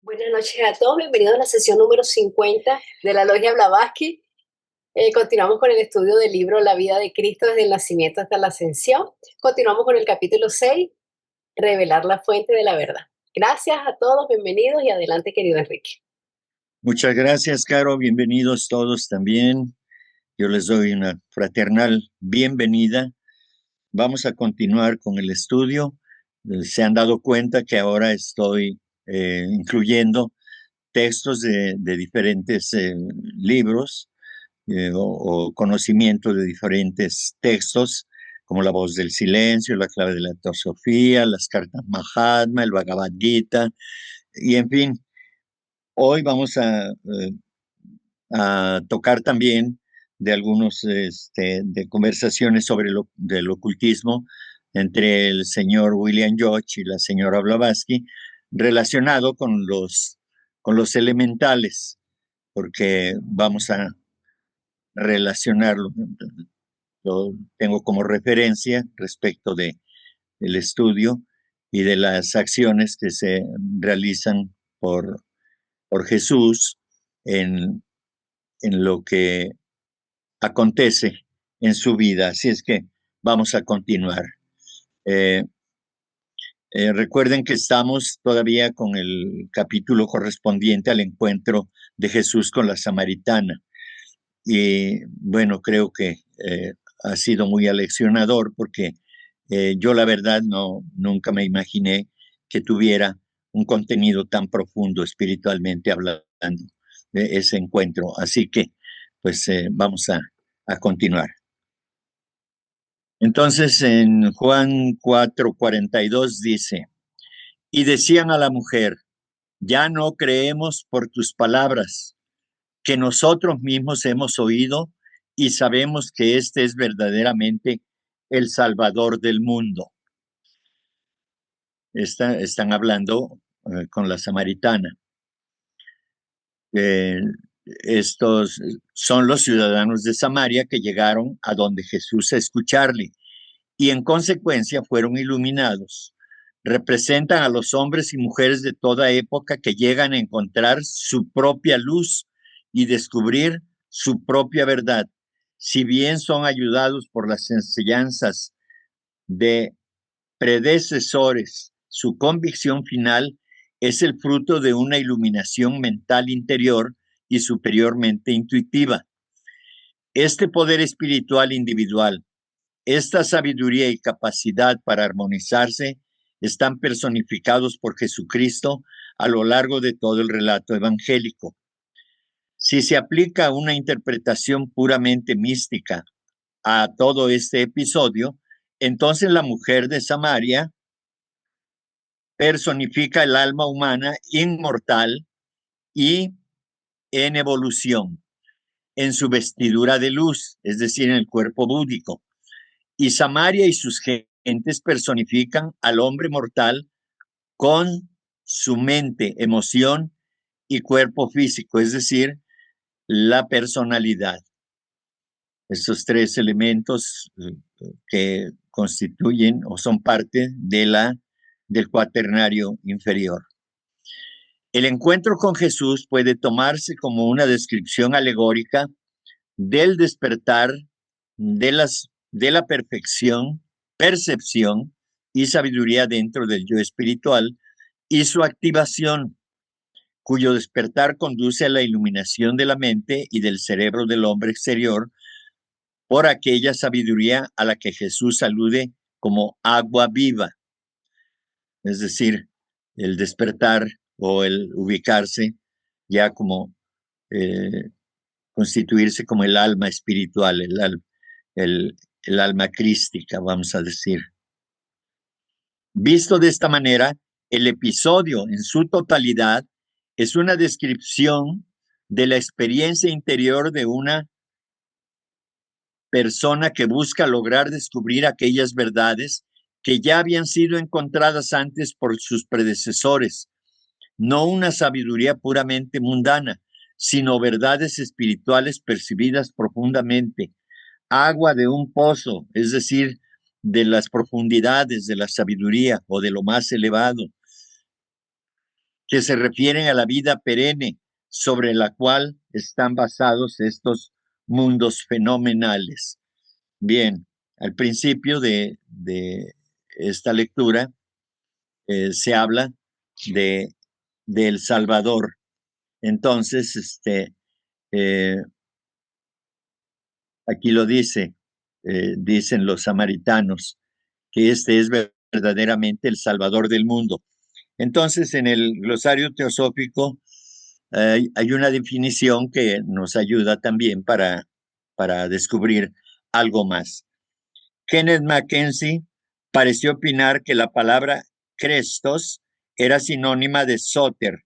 Buenas noches a todos, bienvenidos a la sesión número 50 de la Logia Blavatsky. Continuamos con el estudio del libro La vida de Cristo desde el nacimiento hasta la ascensión. Continuamos con el capítulo 6, Revelar la fuente de la verdad. Gracias a todos, bienvenidos y adelante, querido Enrique. Muchas gracias, Caro. Bienvenidos todos también. Yo les doy una fraternal bienvenida. Vamos a continuar con el estudio. Se han dado cuenta que ahora estoy incluyendo textos de diferentes libros o conocimiento de diferentes textos, como La voz del silencio, La clave de la teosofía, las cartas Mahatma, el Bhagavad Gita, y en fin, hoy vamos a tocar también de algunos de conversaciones sobre del ocultismo entre el señor William George y la señora Blavatsky, relacionado con los elementales, porque vamos a relacionarlo, lo tengo como referencia respecto del estudio y de las acciones que se realizan por Jesús en, en lo que acontece en su vida. Así es que vamos a continuar. Eh, recuerden que estamos todavía con el capítulo correspondiente al encuentro de Jesús con la samaritana. Y bueno, creo que ha sido muy aleccionador porque yo la verdad nunca me imaginé que tuviera un contenido tan profundo espiritualmente hablando de ese encuentro. Así que pues vamos a continuar. Entonces en Juan 4:42 dice, y decían a la mujer, ya no creemos por tus palabras, que nosotros mismos hemos oído y sabemos que este es verdaderamente el Salvador del mundo. Están hablando con la samaritana. Estos son los ciudadanos de Samaria que llegaron a donde Jesús a escucharle y en consecuencia fueron iluminados. Representan a los hombres y mujeres de toda época que llegan a encontrar su propia luz y descubrir su propia verdad. Si bien son ayudados por las enseñanzas de predecesores, su convicción final es el fruto de una iluminación mental interior y superiormente intuitiva. Este poder espiritual individual, esta sabiduría y capacidad para armonizarse están personificados por Jesucristo a lo largo de todo el relato evangélico. Si se aplica una interpretación puramente mística a todo este episodio, entonces la mujer de Samaria personifica el alma humana inmortal y en evolución, en su vestidura de luz, es decir, en el cuerpo búdico. Y Samaria y sus gentes personifican al hombre mortal con su mente, emoción y cuerpo físico, es decir, la personalidad. Estos tres elementos que constituyen o son parte del cuaternario inferior. El encuentro con Jesús puede tomarse como una descripción alegórica del despertar de la perfección, percepción y sabiduría dentro del yo espiritual y su activación, cuyo despertar conduce a la iluminación de la mente y del cerebro del hombre exterior por aquella sabiduría a la que Jesús alude como agua viva, es decir, el despertar o el ubicarse ya como constituirse como el alma espiritual, el alma crística, vamos a decir. Visto de esta manera, el episodio en su totalidad es una descripción de la experiencia interior de una persona que busca lograr descubrir aquellas verdades que ya habían sido encontradas antes por sus predecesores, no una sabiduría puramente mundana, sino verdades espirituales percibidas profundamente, agua de un pozo, es decir, de las profundidades de la sabiduría o de lo más elevado. que se refieren a la vida perenne sobre la cual están basados estos mundos fenomenales. Bien, al principio de esta lectura se habla de El Salvador. Entonces, eh, aquí lo dicen los samaritanos, que este es verdaderamente el Salvador del mundo. Entonces, en el glosario teosófico hay una definición que nos ayuda también para descubrir algo más. Kenneth Mackenzie pareció opinar que la palabra Crestos era sinónima de Soter,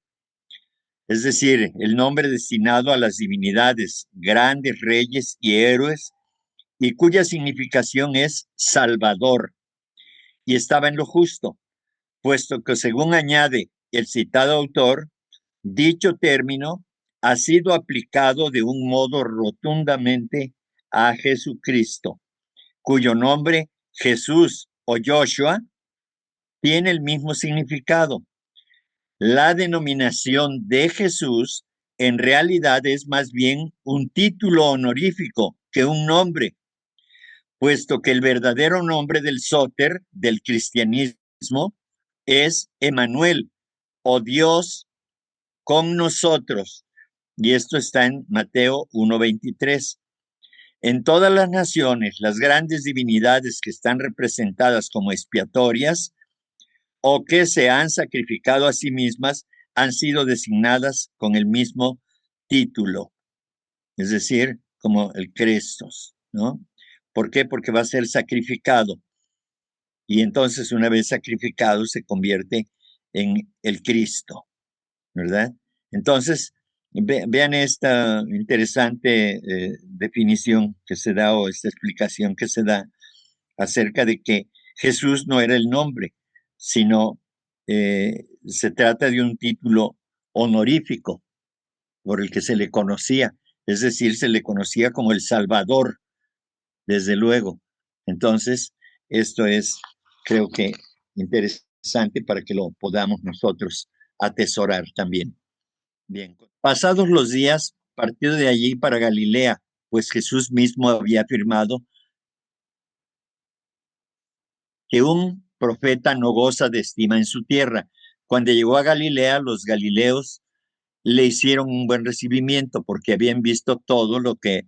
es decir, el nombre destinado a las divinidades, grandes reyes y héroes, y cuya significación es Salvador, y estaba en lo justo, puesto que según añade el citado autor, dicho término ha sido aplicado de un modo rotundamente a Jesucristo, cuyo nombre Jesús o Joshua tiene el mismo significado. La denominación de Jesús en realidad es más bien un título honorífico que un nombre, puesto que el verdadero nombre del Soter del cristianismo es Emmanuel, o Dios con nosotros. Y esto está en Mateo 1:23. En todas las naciones, las grandes divinidades que están representadas como expiatorias o que se han sacrificado a sí mismas han sido designadas con el mismo título, es decir, como el Crestos, ¿no? ¿Por qué? Porque va a ser sacrificado. Y entonces, una vez sacrificado, se convierte en el Cristo, ¿verdad? Entonces, vean esta interesante definición que se da o esta explicación que se da acerca de que Jesús no era el nombre, sino se trata de un título honorífico por el que se le conocía, es decir, se le conocía como el Salvador, desde luego. Entonces, esto es, creo que, interesante para que lo podamos nosotros atesorar también. Bien, pasados los días, partió de allí para Galilea, pues Jesús mismo había afirmado que un profeta no goza de estima en su tierra. Cuando llegó a Galilea, los galileos le hicieron un buen recibimiento porque habían visto todo lo que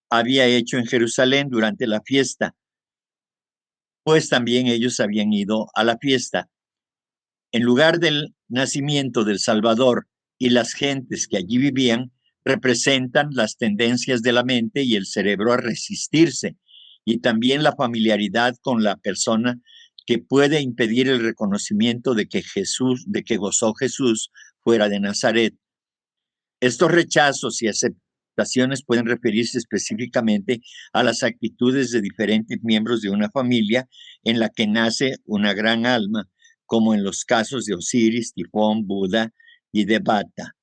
había hecho en Jerusalén durante la fiesta, pues también ellos habían ido a la fiesta. En lugar del nacimiento del Salvador y las gentes que allí vivían, representan las tendencias de la mente y el cerebro a resistirse, y también la familiaridad con la persona que puede impedir el reconocimiento de que gozó Jesús fuera de Nazaret. Estos rechazos y aceptaciones pueden referirse específicamente a las actitudes de diferentes miembros de una familia en la que nace una gran alma, como en los casos de Osiris, Tifón, Buda y de Bata.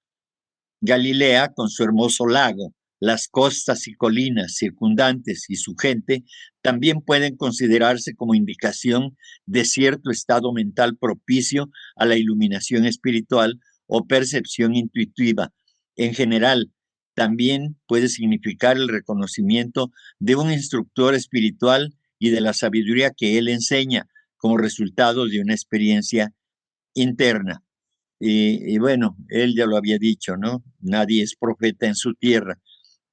Galilea, con su hermoso lago, las costas y colinas circundantes y su gente, también pueden considerarse como indicación de cierto estado mental propicio a la iluminación espiritual o percepción intuitiva. En general, también puede significar el reconocimiento de un instructor espiritual y de la sabiduría que él enseña como resultado de una experiencia interna. Y bueno, él ya lo había dicho, ¿no? Nadie es profeta en su tierra,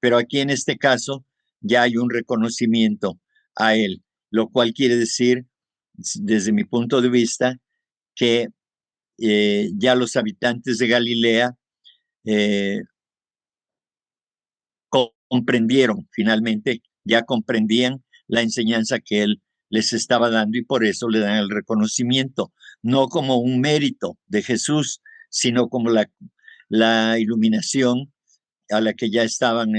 pero aquí en este caso ya hay un reconocimiento a él, lo cual quiere decir, desde mi punto de vista, que ya los habitantes de Galilea eh, comprendieron, finalmente, ya comprendían la enseñanza que él les estaba dando y por eso le dan el reconocimiento, no como un mérito de Jesús, sino como la iluminación a la que ya estaban,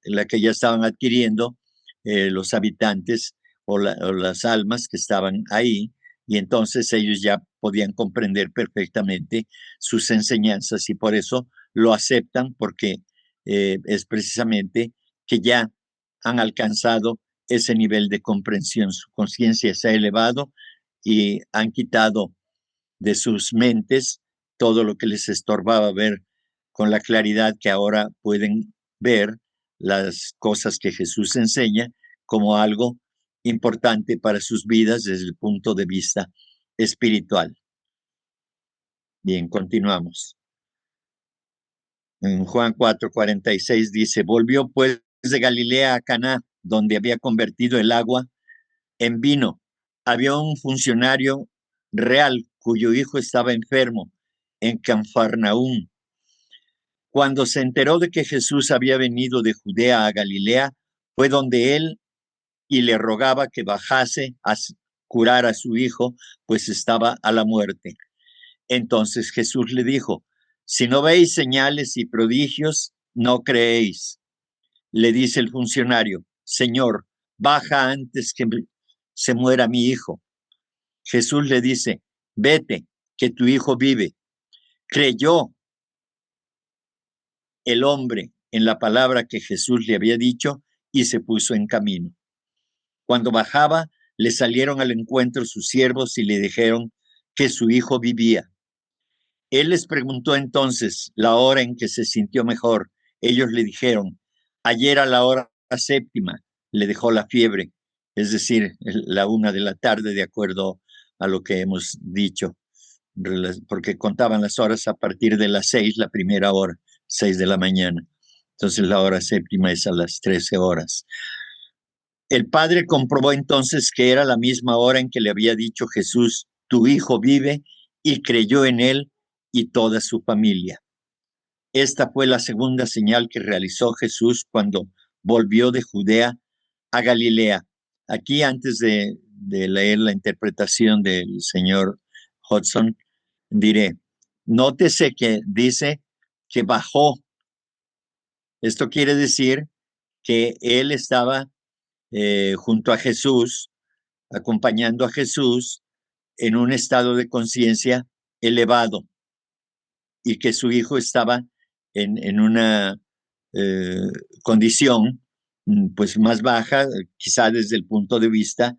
la que ya estaban adquiriendo los habitantes o las almas que estaban ahí, y entonces ellos ya podían comprender perfectamente sus enseñanzas y por eso lo aceptan porque es precisamente que ya han alcanzado ese nivel de comprensión, su conciencia se ha elevado y han quitado de sus mentes todo lo que les estorbaba ver con la claridad que ahora pueden ver las cosas que Jesús enseña como algo importante para sus vidas desde el punto de vista espiritual. Bien, continuamos. En Juan 4:46 dice, volvió pues de Galilea a Caná, donde había convertido el agua en vino. Había un funcionario real cuyo hijo estaba enfermo en Cafarnaúm. Cuando se enteró de que Jesús había venido de Judea a Galilea, fue donde él y le rogaba que bajase a curar a su hijo, pues estaba a la muerte. Entonces Jesús le dijo, si no veis señales y prodigios, no creéis. Le dice el funcionario, Señor, baja antes que se muera mi hijo. Jesús le dice, vete, que tu hijo vive. Creyó el hombre en la palabra que Jesús le había dicho y se puso en camino. Cuando bajaba, le salieron al encuentro sus siervos y le dijeron que su hijo vivía. Él les preguntó entonces la hora en que se sintió mejor. Ellos le dijeron, ayer a la hora séptima le dejó la fiebre, es decir, la 1 p.m, de acuerdo a lo que hemos dicho, porque contaban las horas a partir de las 6, la primera hora, 6 de la mañana. Entonces la hora séptima es a las 13 horas. El padre comprobó entonces que era la misma hora en que le había dicho Jesús, tu hijo vive, y creyó en él y toda su familia. Esta fue la segunda señal que realizó Jesús cuando volvió de Judea a Galilea. Aquí, antes de leer la interpretación del señor Hodgson, diré, nótese que dice que bajó. Esto quiere decir que él estaba junto a Jesús, acompañando a Jesús en un estado de conciencia elevado y que su hijo estaba en una condición pues más baja, quizá desde el punto de vista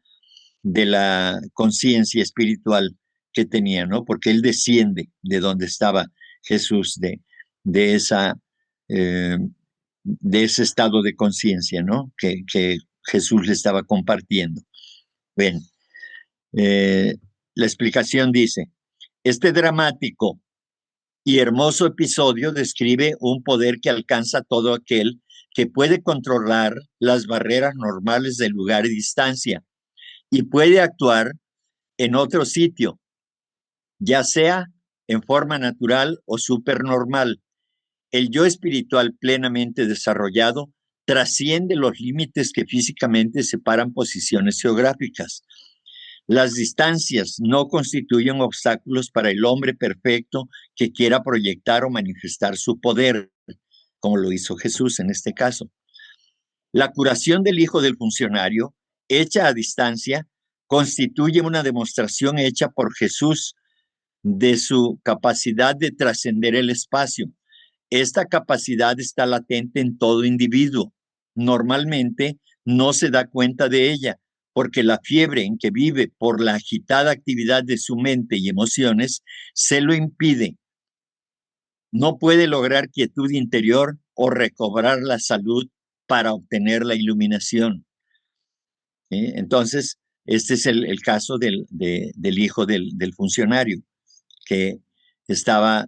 de la conciencia espiritual que tenía, ¿no? Porque él desciende de donde estaba Jesús, de ese estado de conciencia, ¿no? Que Jesús le estaba compartiendo. Bien, la explicación dice, este dramático y hermoso episodio describe un poder que alcanza todo aquel que puede controlar las barreras normales de lugar y distancia y puede actuar en otro sitio, ya sea en forma natural o supernormal. El yo espiritual plenamente desarrollado trasciende los límites que físicamente separan posiciones geográficas. Las distancias no constituyen obstáculos para el hombre perfecto que quiera proyectar o manifestar su poder, como lo hizo Jesús en este caso. La curación del hijo del funcionario, hecha a distancia, constituye una demostración hecha por Jesús de su capacidad de trascender el espacio. Esta capacidad está latente en todo individuo. Normalmente no se da cuenta de ella, porque la fiebre en que vive por la agitada actividad de su mente y emociones se lo impide. No puede lograr quietud interior o recobrar la salud para obtener la iluminación. Entonces, este es el caso del hijo del funcionario, que estaba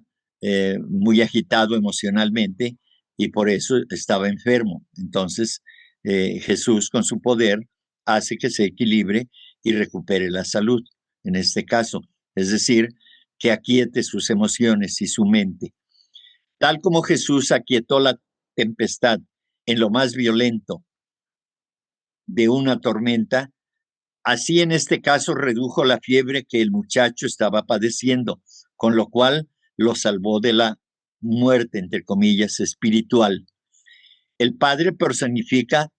muy agitado emocionalmente y por eso estaba enfermo. Entonces, Jesús con su poder hace que se equilibre y recupere la salud, en este caso. Es decir, que aquiete sus emociones y su mente. Tal como Jesús aquietó la tempestad en lo más violento de una tormenta, así en este caso redujo la fiebre que el muchacho estaba padeciendo, con lo cual lo salvó de la muerte, entre comillas, espiritual. El Padre personifica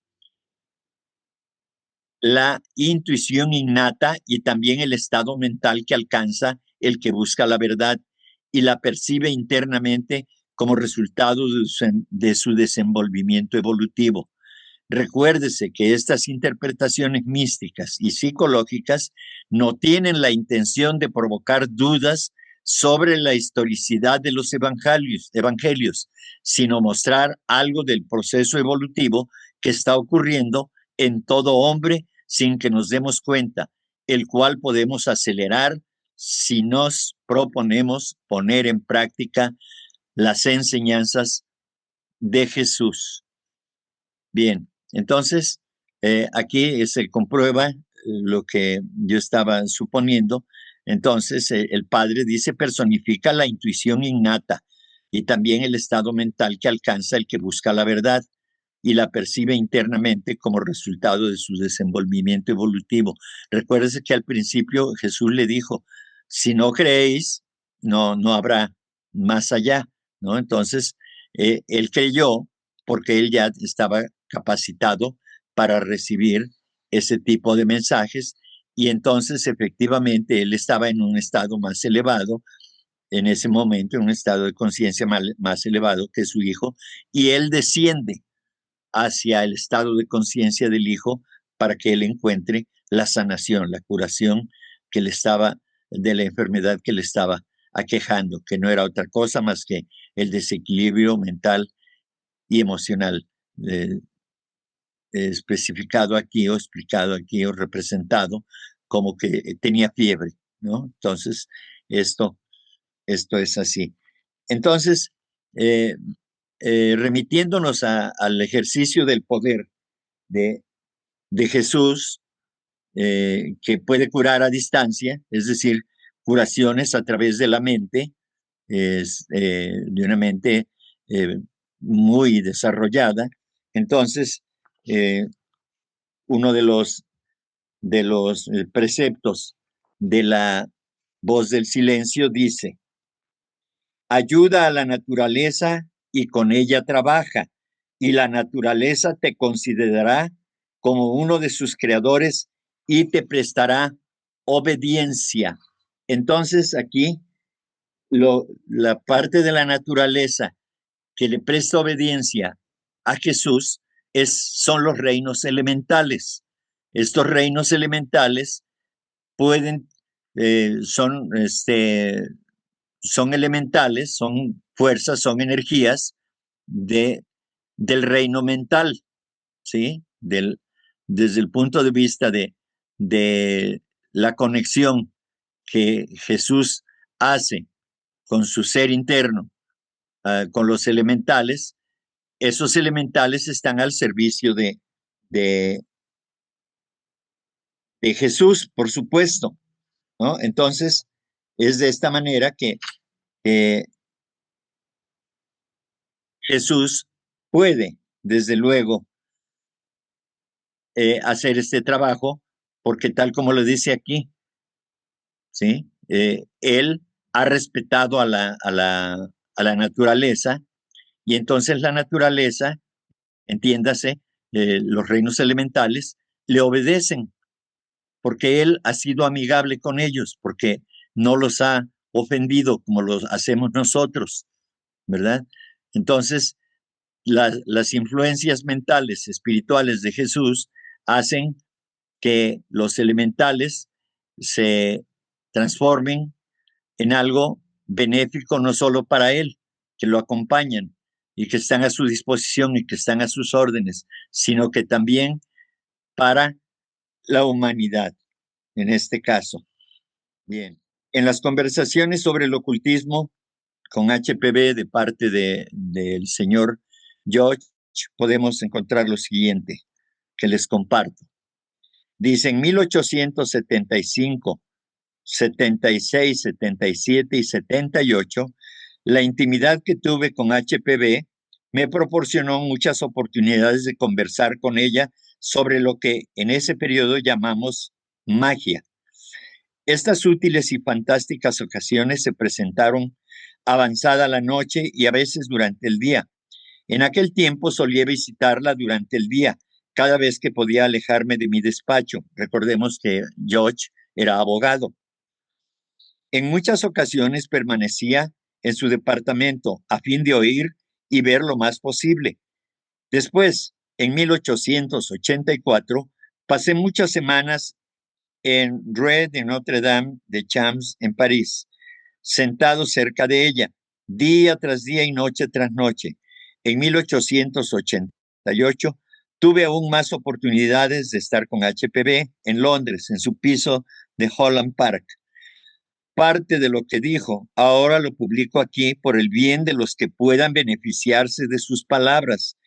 la intuición innata y también el estado mental que alcanza el que busca la verdad y la percibe internamente como resultado de su desenvolvimiento evolutivo. Recuérdese que estas interpretaciones místicas y psicológicas no tienen la intención de provocar dudas sobre la historicidad de los evangelios, sino mostrar algo del proceso evolutivo que está ocurriendo en todo hombre sin que nos demos cuenta, el cual podemos acelerar si nos proponemos poner en práctica las enseñanzas de Jesús. Bien, entonces aquí se comprueba lo que yo estaba suponiendo. Entonces el padre dice personifica la intuición innata y también el estado mental que alcanza el que busca la verdad y la percibe internamente como resultado de su desenvolvimiento evolutivo. Recuérdese que al principio Jesús le dijo, si no creéis, no habrá más allá, ¿no? Entonces, él creyó porque él ya estaba capacitado para recibir ese tipo de mensajes y entonces efectivamente él estaba en un estado más elevado en ese momento, en un estado de conciencia más elevado que su hijo, y él desciende hacia el estado de conciencia del hijo para que él encuentre la sanación, la curación que le estaba, de la enfermedad que le estaba aquejando, que no era otra cosa más que el desequilibrio mental y emocional, especificado aquí o explicado aquí o representado como que tenía fiebre, ¿no? Entonces, esto es así. Entonces, eh, remitiéndonos al ejercicio del poder de, de Jesús, que puede curar a distancia, es decir, curaciones a través de la mente, de una mente eh, muy desarrollada. Entonces, eh, uno de los preceptos de la voz del silencio dice, ayuda a la naturaleza y con ella trabaja, y la naturaleza te considerará como uno de sus creadores y te prestará obediencia. Entonces aquí la parte de la naturaleza que le presta obediencia a Jesús son los reinos elementales. Estos reinos elementales pueden, son elementales, son fuerzas, son energías del reino mental, ¿sí? Desde el punto de vista de la conexión que Jesús hace con su ser interno, con los elementales, esos elementales están al servicio de, de Jesús, por supuesto, ¿no? Entonces, es de esta manera que Jesús puede, desde luego, hacer este trabajo, porque tal como lo dice aquí, ¿sí? Él ha respetado a la naturaleza y entonces la naturaleza, entiéndase, los reinos elementales, le obedecen porque él ha sido amigable con ellos, porque no los ha ofendido como los hacemos nosotros, ¿verdad? Entonces, las influencias mentales, espirituales de Jesús hacen que los elementales se transformen en algo benéfico no solo para él, que lo acompañan y que están a su disposición y que están a sus órdenes, sino que también para la humanidad, en este caso. Bien, en las conversaciones sobre el ocultismo con HPV de parte del señor George, podemos encontrar lo siguiente, que les comparto. Dice, en 1875, 76, 77 y 78, la intimidad que tuve con HPV me proporcionó muchas oportunidades de conversar con ella sobre lo que en ese periodo llamamos magia. Estas útiles y fantásticas ocasiones se presentaron avanzada la noche y a veces durante el día. En aquel tiempo solía visitarla durante el día, cada vez que podía alejarme de mi despacho. Recordemos que George era abogado. En muchas ocasiones permanecía en su departamento a fin de oír y ver lo más posible. Después, en 1884, pasé muchas semanas en Rue de Notre-Dame de Champs, en París, sentado cerca de ella, día tras día y noche tras noche. En 1888 tuve aún más oportunidades de estar con HPB en Londres, en su piso de Holland Park. Parte de lo que dijo ahora lo publico aquí por el bien de los que puedan beneficiarse de sus palabras.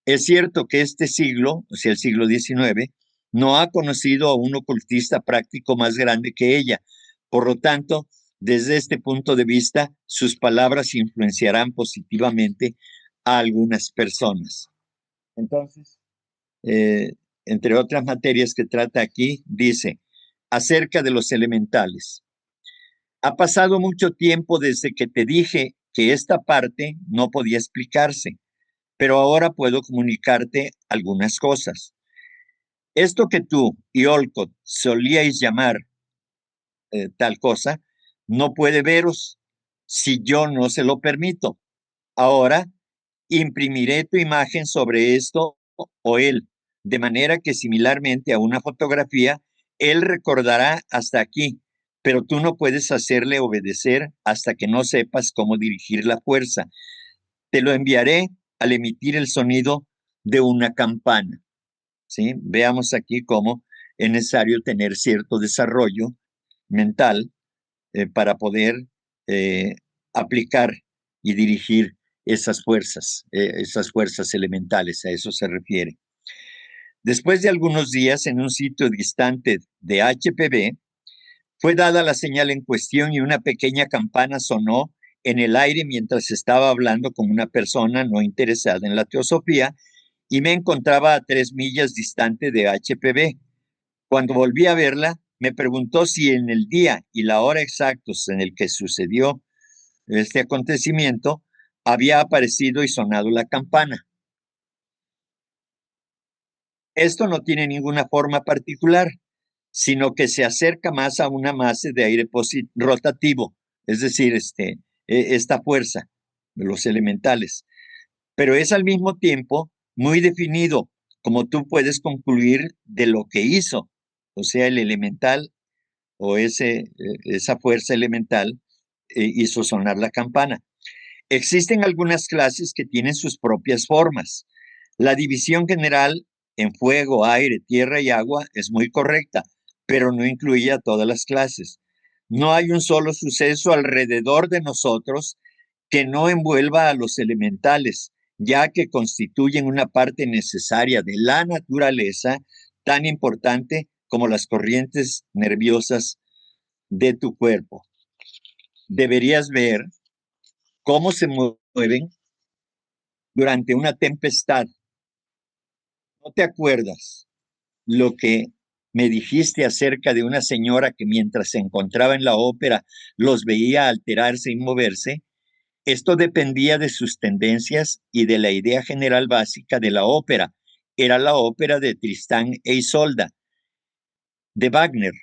Es cierto que este siglo, o sea, el siglo XIX, no ha conocido a un ocultista práctico más grande que ella. Por lo tanto, desde este punto de vista, sus palabras influenciarán positivamente a algunas personas. Entonces, entre otras materias que trata aquí, dice acerca de los elementales. Ha pasado mucho tiempo desde que te dije que esta parte no podía explicarse, pero ahora puedo comunicarte algunas cosas. Esto que tú y Olcott solíais llamar tal cosa, no puede veros si yo no se lo permito. Ahora imprimiré tu imagen sobre esto o él, de manera que similarmente a una fotografía, él recordará hasta aquí, pero tú no puedes hacerle obedecer hasta que no sepas cómo dirigir la fuerza. Te lo enviaré al emitir el sonido de una campana. ¿Sí? Veamos aquí cómo es necesario tener cierto desarrollo mental para poder eh, aplicar y dirigir esas fuerzas elementales, a eso se refiere. Después de algunos días en un sitio distante de HPB, fue dada la señal en cuestión y una pequeña campana sonó en el aire mientras estaba hablando con una persona no interesada en la teosofía y me encontraba a 3 millas distante de HPB. Cuando volví a verla, me preguntó si en el día y la hora exactos en el que sucedió este acontecimiento había aparecido y sonado la campana. Esto no tiene ninguna forma particular, sino que se acerca más a una masa de aire rotativo, es decir, esta fuerza de los elementales, pero es al mismo tiempo muy definido, como tú puedes concluir de lo que hizo, o sea, el elemental o esa fuerza elemental hizo sonar la campana. Existen algunas clases que tienen sus propias formas. La división general en fuego, aire, tierra y agua es muy correcta, pero no incluye a todas las clases. No hay un solo suceso alrededor de nosotros que no envuelva a los elementales, ya que constituyen una parte necesaria de la naturaleza tan importante como las corrientes nerviosas de tu cuerpo. Deberías ver cómo se mueven durante una tempestad. ¿No te acuerdas lo que me dijiste acerca de una señora que mientras se encontraba en la ópera los veía alterarse y moverse? Esto dependía de sus tendencias y de la idea general básica de la ópera. Era la ópera de Tristán e Isolda, de Wagner.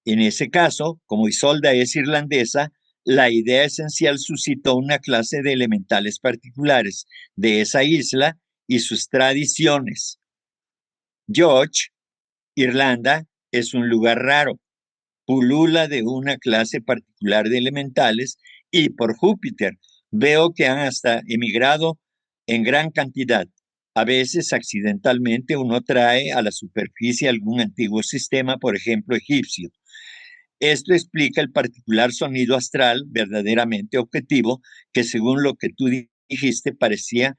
En ese caso, como Isolda es irlandesa, la idea esencial suscitó una clase de elementales particulares de esa isla y sus tradiciones. George, Irlanda, es un lugar raro, pulula de una clase particular de elementales y por Júpiter veo que han hasta emigrado en gran cantidad. A veces accidentalmente uno trae a la superficie algún antiguo sistema, por ejemplo egipcio. Esto explica el particular sonido astral verdaderamente objetivo que según lo que tú dijiste parecía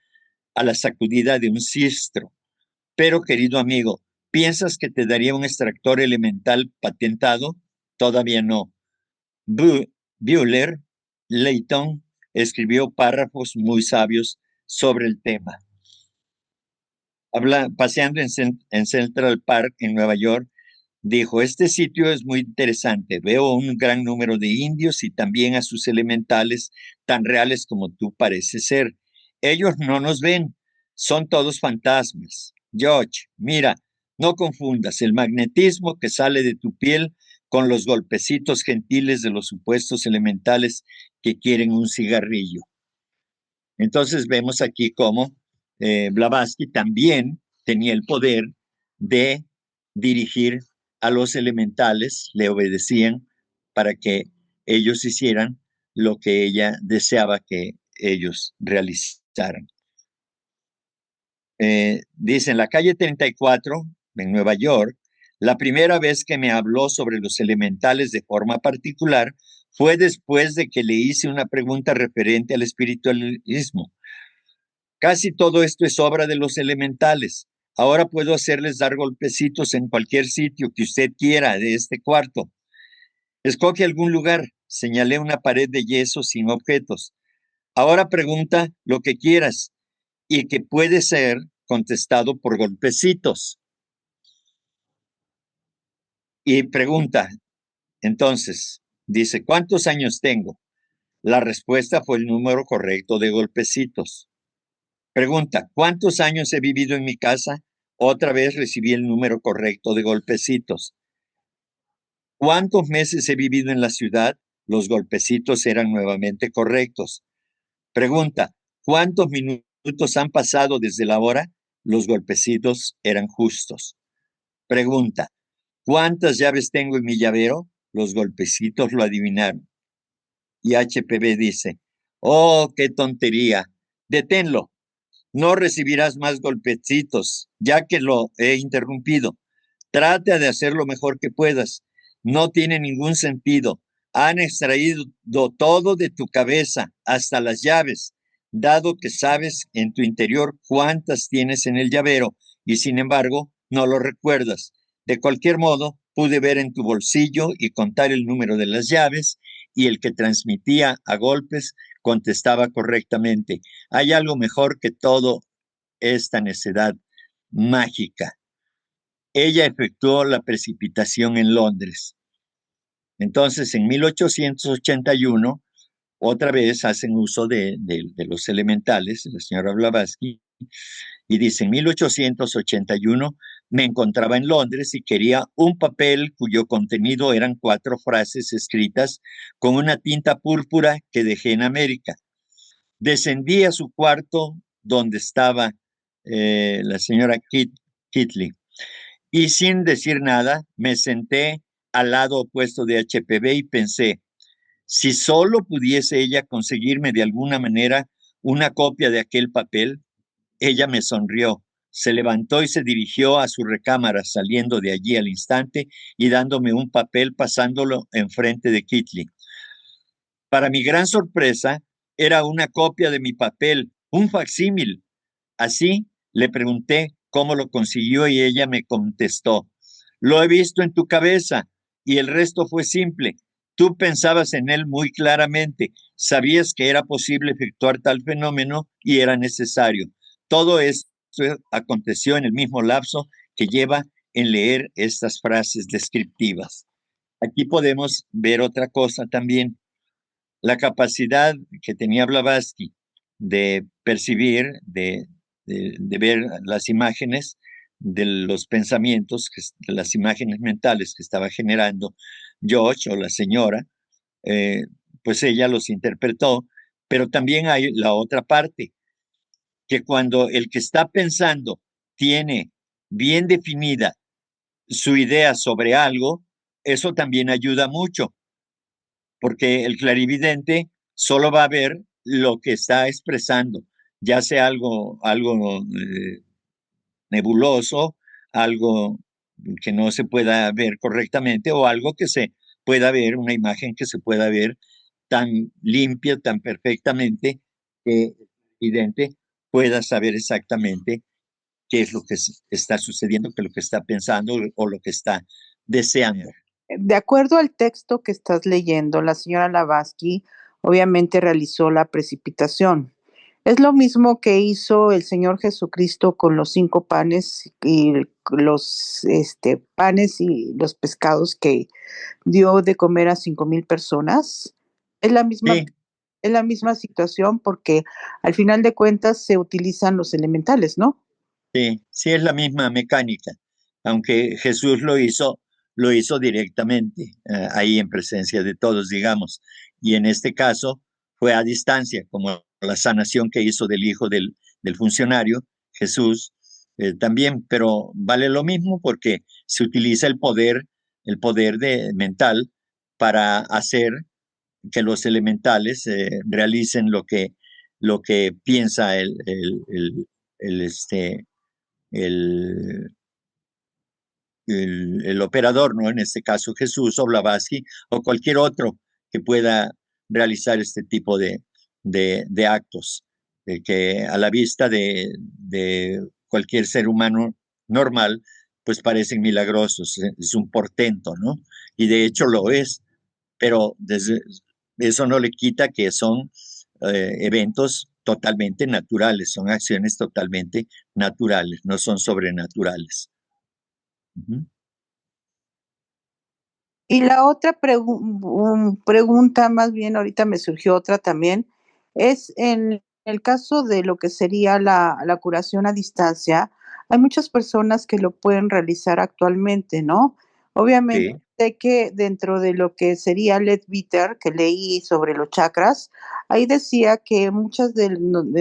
a la sacudida de un sistro. Pero, querido amigo, ¿piensas que te daría un extractor elemental patentado? Todavía no. Bueller Leighton escribió párrafos muy sabios sobre el tema. Paseando en Central Park, en Nueva York, dijo, este sitio es muy interesante, veo un gran número de indios y también a sus elementales tan reales como tú pareces ser. Ellos no nos ven, son todos fantasmas. George, mira, no confundas el magnetismo que sale de tu piel con los golpecitos gentiles de los supuestos elementales que quieren un cigarrillo. Entonces vemos aquí cómo Blavatsky también tenía el poder de dirigir a los elementales, le obedecían para que ellos hicieran lo que ella deseaba que ellos realizaran. Dice, en la calle 34, en Nueva York, la primera vez que me habló sobre los elementales de forma particular fue después de que le hice una pregunta referente al espiritualismo. Casi todo esto es obra de los elementales. Ahora puedo hacerles dar golpecitos en cualquier sitio que usted quiera de este cuarto. Escoge algún lugar. Señalé una pared de yeso sin objetos. Ahora pregunta lo que quieras y que puede ser contestado por golpecitos. Y pregunta, entonces, dice, ¿cuántos años tengo? La respuesta fue el número correcto de golpecitos. Pregunta, ¿cuántos años he vivido en mi casa? Otra vez recibí el número correcto de golpecitos. ¿Cuántos meses he vivido en la ciudad? Los golpecitos eran nuevamente correctos. Pregunta, ¿cuántos minutos han pasado desde la hora? Los golpecitos eran justos. Pregunta, ¿cuántas llaves tengo en mi llavero? Los golpecitos lo adivinaron. Y HPV dice, oh, qué tontería. Deténlo. No recibirás más golpecitos, ya que lo he interrumpido. Trata de hacer lo mejor que puedas. No tiene ningún sentido. Han extraído todo de tu cabeza, hasta las llaves, dado que sabes en tu interior cuántas tienes en el llavero y sin embargo no lo recuerdas. De cualquier modo, pude ver en tu bolsillo y contar el número de las llaves y el que transmitía a golpes contestaba correctamente. Hay algo mejor que todo esta necedad mágica. Ella efectuó la precipitación en Londres. Entonces, en 1881, otra vez hacen uso de los elementales, la señora Blavatsky, y dice, en 1881 me encontraba en Londres y quería un papel cuyo contenido eran 4 frases escritas con una tinta púrpura que dejé en América. Descendí a su cuarto donde estaba la señora Kitley y sin decir nada me senté al lado opuesto de HPV y pensé, si solo pudiese ella conseguirme de alguna manera una copia de aquel papel. Ella me sonrió, se levantó y se dirigió a su recámara, saliendo de allí al instante y dándome un papel, pasándolo enfrente de Kitley. Para mi gran sorpresa, era una copia de mi papel, un facsímil. Así le pregunté cómo lo consiguió y ella me contestó, lo he visto en tu cabeza y el resto fue simple. Tú pensabas en él muy claramente, sabías que era posible efectuar tal fenómeno y era necesario. Todo esto aconteció en el mismo lapso que lleva en leer estas frases descriptivas. Aquí podemos ver otra cosa también, la capacidad que tenía Blavatsky de percibir, de ver las imágenes de los pensamientos, de las imágenes mentales que estaba generando George o la señora, eh, pues ella los interpretó, pero también hay la otra parte, que cuando el que está pensando tiene bien definida su idea sobre algo, eso también ayuda mucho, porque el clarividente solo va a ver lo que está expresando, ya sea algo nebuloso, algo que no se pueda ver correctamente o algo que se pueda ver, una imagen que se pueda ver tan limpia, tan perfectamente, que el vidente pueda saber exactamente qué es lo que está sucediendo, qué es lo que está pensando o lo que está deseando. De acuerdo al texto que estás leyendo, la señora Blavatsky obviamente realizó la precipitación. Es lo mismo que hizo el Señor Jesucristo con los 5 panes y los panes y los pescados que dio de comer a 5,000 personas. Es la misma, Sí, es la misma situación porque al final de cuentas se utilizan los elementales, ¿no? sí, sí es la misma mecánica, aunque Jesús lo hizo directamente, ahí en presencia de todos, digamos, y en este caso fue a distancia, como la sanación que hizo del hijo del funcionario, Jesús, también, pero vale lo mismo porque se utiliza el poder mental para hacer que los elementales realicen lo que piensa este, el, el operador, ¿no? En este caso Jesús o Blavatsky o cualquier otro que pueda realizar este tipo de actos, que a la vista de cualquier ser humano normal, pues parecen milagrosos, es un portento, ¿no? Y de hecho lo es, pero eso no le quita que son eventos totalmente naturales, son acciones totalmente naturales, no son sobrenaturales. Ujú. Y la otra pregunta, más bien ahorita me surgió otra también, es en el caso de lo que sería la curación a distancia, hay muchas personas que lo pueden realizar actualmente, ¿no? Obviamente Sí, sé que dentro de lo que sería Leadbeater, que leí sobre los chakras, ahí decía que muchas de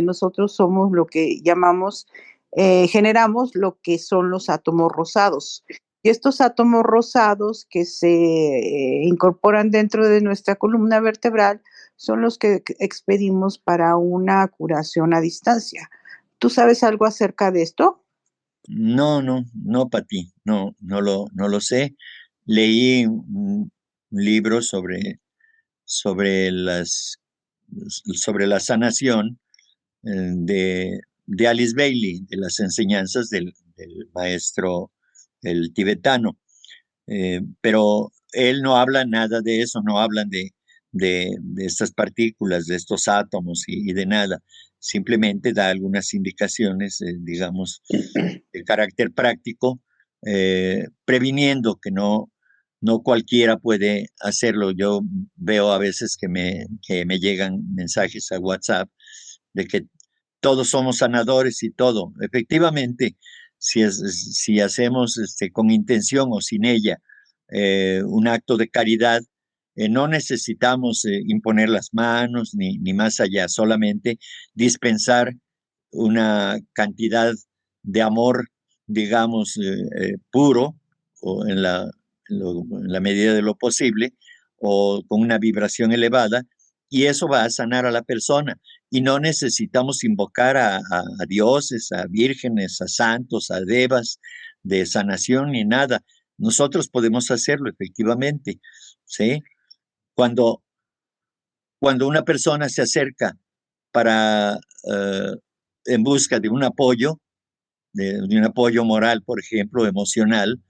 nosotros somos lo que llamamos, generamos lo que son los átomos rosados. Y estos átomos rosados que se incorporan dentro de nuestra columna vertebral son los que expedimos para una curación a distancia. ¿Tú sabes algo acerca de esto? no, Pati, no lo sé. Leí un libro sobre sobre la sanación de Alice Bailey, de las enseñanzas del maestro el tibetano. Pero él no habla nada de eso, no hablan de estas partículas, de estos átomos y de nada. Simplemente da algunas indicaciones, digamos, de carácter práctico, previniendo que no cualquiera puede hacerlo. Yo veo a veces que me llegan mensajes a WhatsApp de que todos somos sanadores y todo. Efectivamente, si hacemos con intención o sin ella un acto de caridad, no necesitamos imponer las manos ni más allá, solamente dispensar una cantidad de amor, digamos, puro, o en la medida de lo posible, o con una vibración elevada, y eso va a sanar a la persona. Y no necesitamos invocar a dioses, a vírgenes, a santos, a devas de sanación ni nada. Nosotros podemos hacerlo efectivamente, ¿sí? Cuando, cuando una persona se acerca para, en busca de un apoyo, de un apoyo moral, por ejemplo, emocional,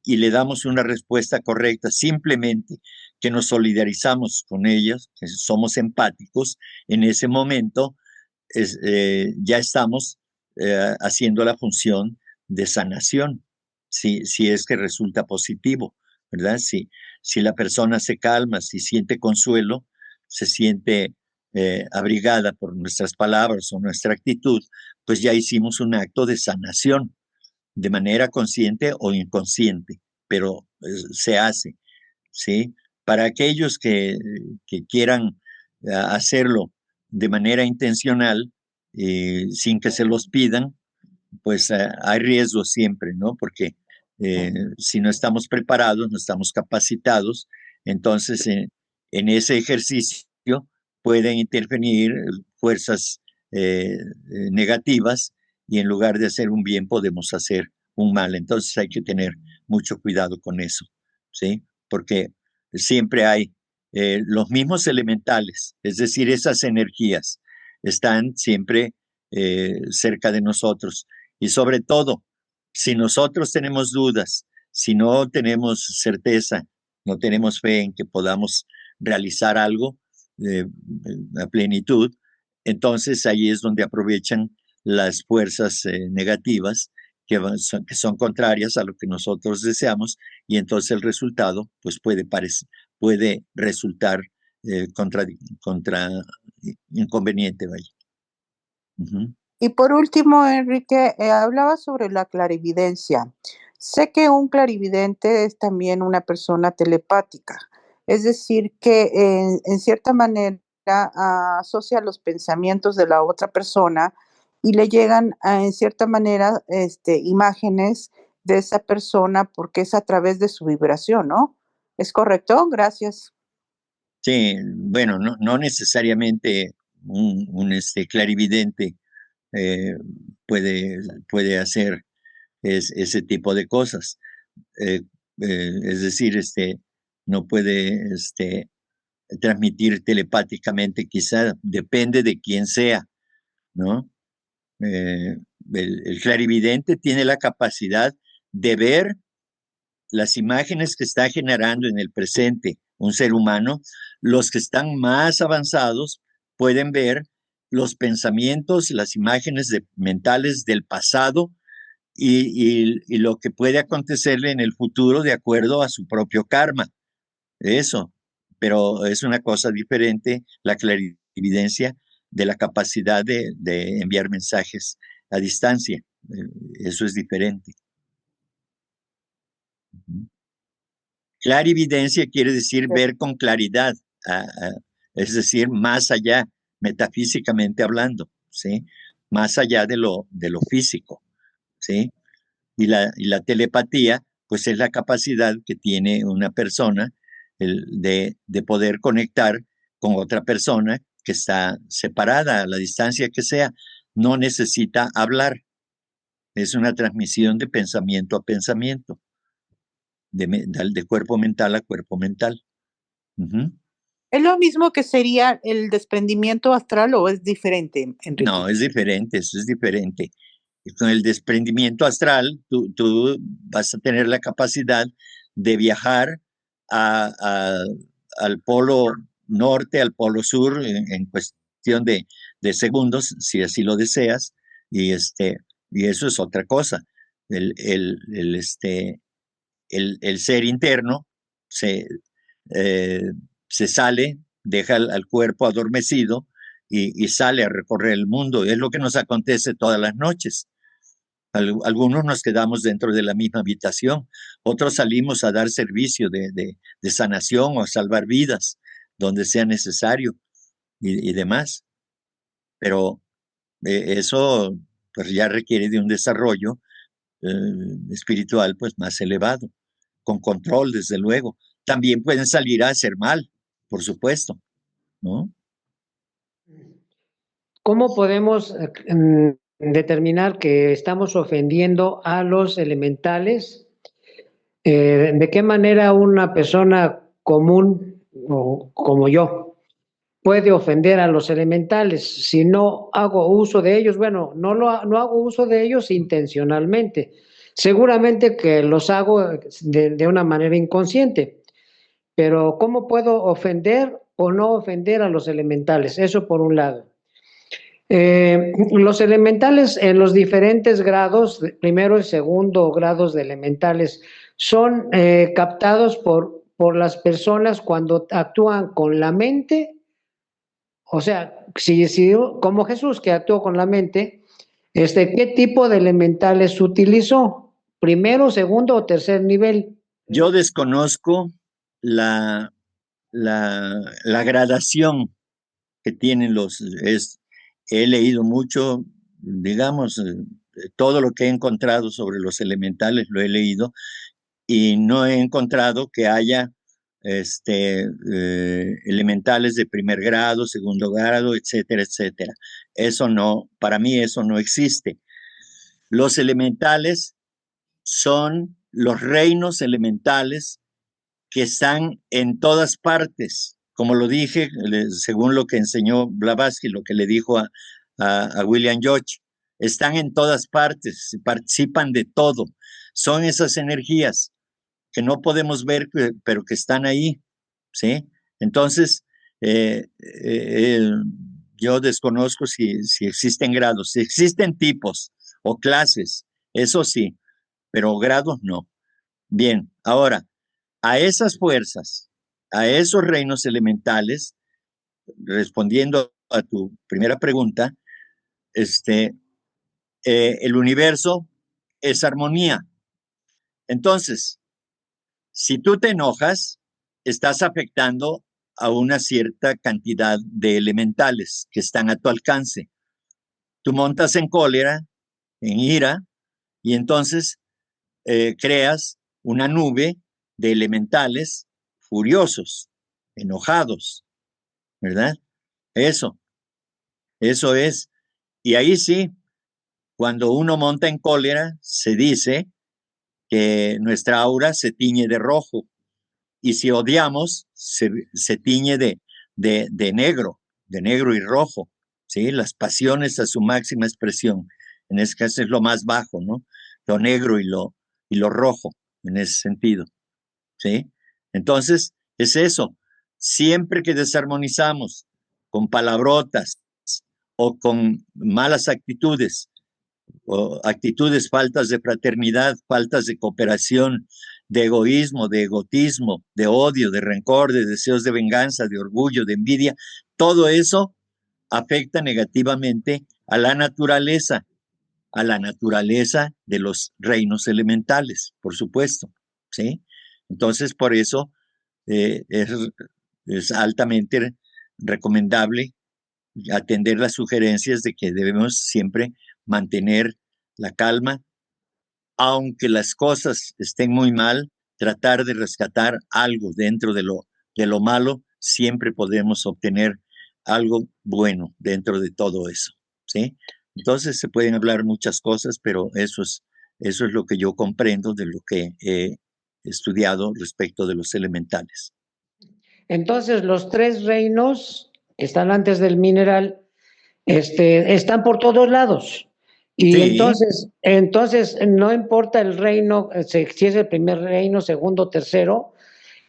y le damos una respuesta correcta, simplemente que nos solidarizamos con ellos, que somos empáticos, en ese momento ya estamos haciendo la función de sanación, si es que resulta positivo, ¿verdad? Si la persona se calma, si siente consuelo, se siente abrigada por nuestras palabras o nuestra actitud, pues ya hicimos un acto de sanación de manera consciente o inconsciente, pero se hace, ¿sí? Para aquellos que quieran hacerlo de manera intencional, sin que se los pidan, pues hay riesgo siempre, ¿no? Porque si no estamos preparados, no estamos capacitados, entonces en ese ejercicio pueden intervenir fuerzas negativas y en lugar de hacer un bien podemos hacer un mal. Entonces hay que tener mucho cuidado con eso, ¿sí? Porque siempre hay los mismos elementales, es decir, esas energías están siempre cerca de nosotros. Y sobre todo, si nosotros tenemos dudas, si no tenemos certeza, no tenemos fe en que podamos realizar algo eh, a plenitud, entonces ahí es donde aprovechan las fuerzas negativas que son contrarias a lo que nosotros deseamos y entonces el resultado pues puede resultar contra inconveniente, vaya. Ujú. Y por último, Enrique, hablaba sobre la clarividencia. Sé que un clarividente es también una persona telepática, es decir, que en cierta manera asocia los pensamientos de la otra persona y le llegan en cierta manera imágenes de esa persona porque es a través de su vibración, ¿no? ¿Es correcto? Gracias. Sí, bueno, no necesariamente un clarividente eh, puede hacer ese tipo de cosas. Eh, es decir, no puede transmitir telepáticamente, quizá depende de quién sea, ¿no? Eh, el clarividente tiene la capacidad de ver las imágenes que está generando en el presente un ser humano. Los que están más avanzados pueden ver los pensamientos, las imágenes mentales del pasado y lo que puede acontecerle en el futuro de acuerdo a su propio karma. Eso, pero es una cosa diferente la clarividencia de la capacidad de enviar mensajes a distancia. Eso es diferente. Clarividencia quiere decir ver con claridad, es decir, más allá, metafísicamente hablando, ¿sí? Más allá de lo físico, ¿sí? Y la telepatía, pues es la capacidad que tiene una persona de poder conectar con otra persona que está separada a la distancia que sea. No necesita hablar. Es una transmisión de pensamiento a pensamiento, de cuerpo mental a cuerpo mental. Uh-huh. ¿Es lo mismo que sería el desprendimiento astral o es diferente, Enrique? No, es diferente, eso es diferente. Con el desprendimiento astral, tú vas a tener la capacidad de viajar al polo norte, al polo sur, en cuestión de segundos, si así lo deseas, y eso es otra cosa. El, el, el, este, el ser interno se, eh, se sale, deja al cuerpo adormecido y sale a recorrer el mundo. Es lo que nos acontece todas las noches. Algunos nos quedamos dentro de la misma habitación, otros salimos a dar servicio de sanación o a salvar vidas donde sea necesario y demás. Pero eso pues ya requiere de un desarrollo eh, espiritual pues más elevado, con control desde luego. También pueden salir a hacer mal, por supuesto, ¿no? ¿Cómo podemos determinar que estamos ofendiendo a los elementales? ¿De qué manera una persona común o como yo puede ofender a los elementales si no hago uso de ellos? Bueno, no hago uso de ellos intencionalmente. Seguramente que los hago de una manera inconsciente, pero ¿cómo puedo ofender o no ofender a los elementales? Eso por un lado. Los elementales en los diferentes grados, primero y segundo grados de elementales, son captados por las personas cuando actúan con la mente. O sea, si como Jesús que actuó con la mente, ¿qué tipo de elementales utilizó? ¿Primero, segundo o tercer nivel? Yo desconozco la, la gradación que tienen he leído mucho, digamos, todo lo que he encontrado sobre los elementales lo he leído y no he encontrado que haya elementales de primer grado, segundo grado, etcétera, etcétera. Eso no, para mí eso no existe. Los elementales son los reinos elementales que están en todas partes. Como lo dije, según lo que enseñó Blavatsky, lo que le dijo a William George, están en todas partes, participan de todo. Son esas energías que no podemos ver, pero que están ahí, ¿sí? Entonces, yo desconozco si existen grados, si existen tipos o clases, eso sí, pero grados no. Bien, ahora, a esas fuerzas, a esos reinos elementales, respondiendo a tu primera pregunta, el universo es armonía. Entonces, si tú te enojas, estás afectando a una cierta cantidad de elementales que están a tu alcance. tú montas en cólera, en ira, y entonces creas una nube de elementales furiosos, enojados, ¿verdad? Eso es. Y ahí sí, cuando uno monta en cólera, se dice que nuestra aura se tiñe de rojo. Y si odiamos, se tiñe de negro y rojo, ¿sí? Las pasiones a su máxima expresión. En ese caso es lo más bajo, ¿no? Lo negro y lo rojo, en ese sentido, ¿sí? Entonces, es eso. Siempre que desarmonizamos con palabrotas o con malas actitudes, o actitudes, faltas de fraternidad, faltas de cooperación, de egoísmo, de egotismo, de odio, de rencor, de deseos de venganza, de orgullo, de envidia, todo eso afecta negativamente a la naturaleza de los reinos elementales, por supuesto, ¿sí? Entonces, por eso es altamente recomendable atender las sugerencias de que debemos siempre mantener la calma, aunque las cosas estén muy mal, tratar de rescatar algo dentro de lo malo, siempre podemos obtener algo bueno dentro de todo eso, ¿sí? Entonces se pueden hablar muchas cosas, pero eso es lo que yo comprendo de lo que he estudiado respecto de los elementales. Entonces, los tres reinos que están antes del mineral, están por todos lados. Y Sí. entonces no importa el reino, si es el primer reino, segundo, tercero,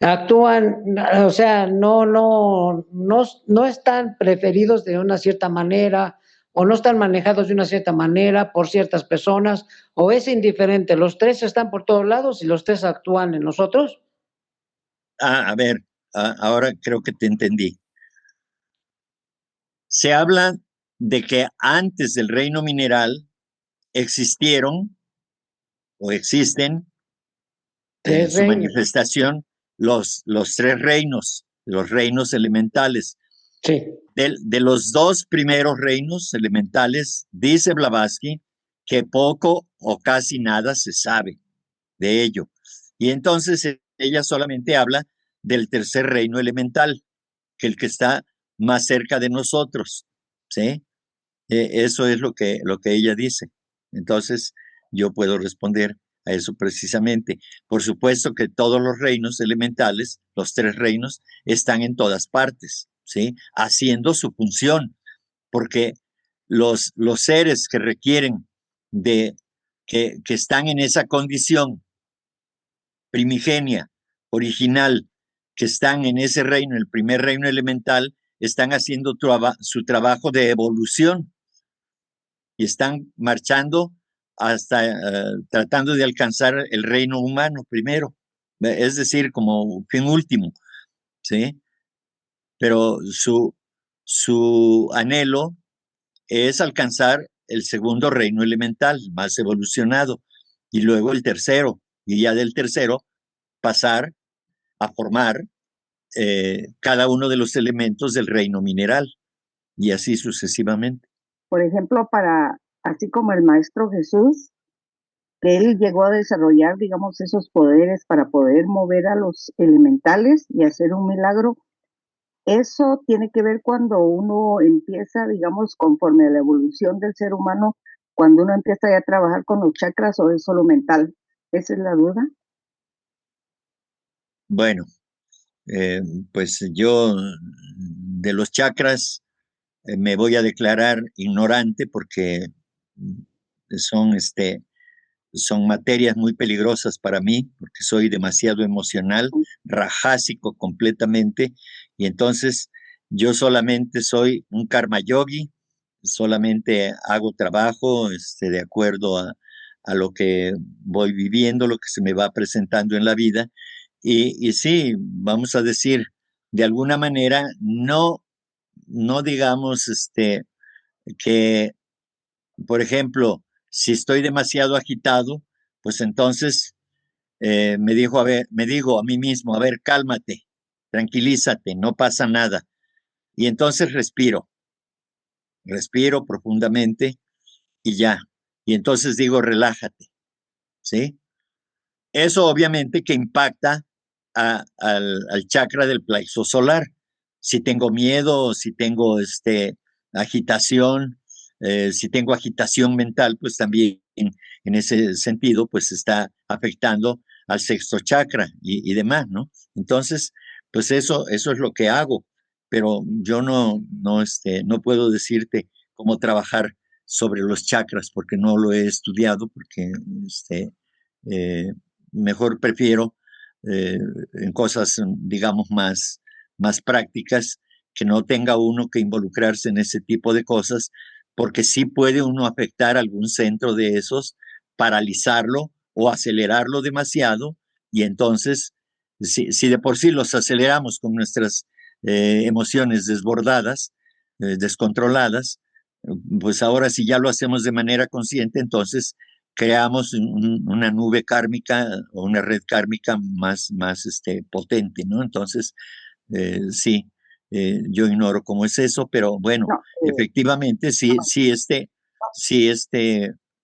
actúan, o sea, no están preferidos de una cierta manera o no están manejados de una cierta manera por ciertas personas, o es indiferente, los tres están por todos lados y los tres actúan en nosotros. A ver, ahora creo que te entendí. Se habla de que antes del reino mineral existieron o existen en su manifestación los tres reinos, los reinos elementales. Sí. De los dos primeros reinos elementales, dice Blavatsky que poco o casi nada se sabe de ello. Y entonces ella solamente habla del tercer reino elemental, que el que está más cerca de nosotros, ¿sí? Eso es lo que ella dice. Entonces, yo puedo responder a eso precisamente. Por supuesto que todos los reinos elementales, los tres reinos, están en todas partes, ¿sí? Haciendo su función, porque los seres que requieren que están en esa condición primigenia, original, que están en ese reino, el primer reino elemental, están haciendo su trabajo de evolución y están marchando hasta tratando de alcanzar el reino humano primero, es decir, como fin último, ¿sí? Pero su anhelo es alcanzar el segundo reino elemental, más evolucionado, y luego el tercero, y ya del tercero pasar a formar cada uno de los elementos del reino mineral, y así sucesivamente. Por ejemplo, así como el Maestro Jesús, que él llegó a desarrollar, digamos, esos poderes para poder mover a los elementales y hacer un milagro, eso tiene que ver cuando uno empieza, digamos, conforme a la evolución del ser humano, cuando uno empieza ya a trabajar con los chakras, o es solo mental. Esa es la duda. Bueno, pues yo de los chakras me voy a declarar ignorante porque son, son materias muy peligrosas para mí, porque soy demasiado emocional, rajásico completamente, y entonces yo solamente soy un karma yogi, solamente hago trabajo de acuerdo a lo que voy viviendo, lo que se me va presentando en la vida, y sí, vamos a decir, de alguna manera, no digamos que, por ejemplo, si estoy demasiado agitado, pues entonces me digo a mí mismo, a ver, cálmate, tranquilízate, no pasa nada. Y entonces respiro profundamente y ya. Y entonces digo, relájate, ¿sí? Eso obviamente que impacta al chakra del plexo solar. Si tengo miedo, si tengo agitación, si tengo agitación mental, pues también en ese sentido, pues está afectando al sexto chakra y demás, ¿no? Entonces, pues eso es lo que hago, pero yo no puedo decirte cómo trabajar sobre los chakras porque no lo he estudiado, porque eh, mejor prefiero eh, en cosas, digamos, más prácticas, que no tenga uno que involucrarse en ese tipo de cosas, porque sí puede uno afectar algún centro de esos, paralizarlo o acelerarlo demasiado, y entonces, si de por sí los aceleramos con nuestras emociones desbordadas, descontroladas, pues ahora si ya lo hacemos de manera consciente, entonces creamos una nube kármica o una red kármica más potente, ¿no? Entonces, sí, yo ignoro cómo es eso, pero bueno, No, efectivamente, sí,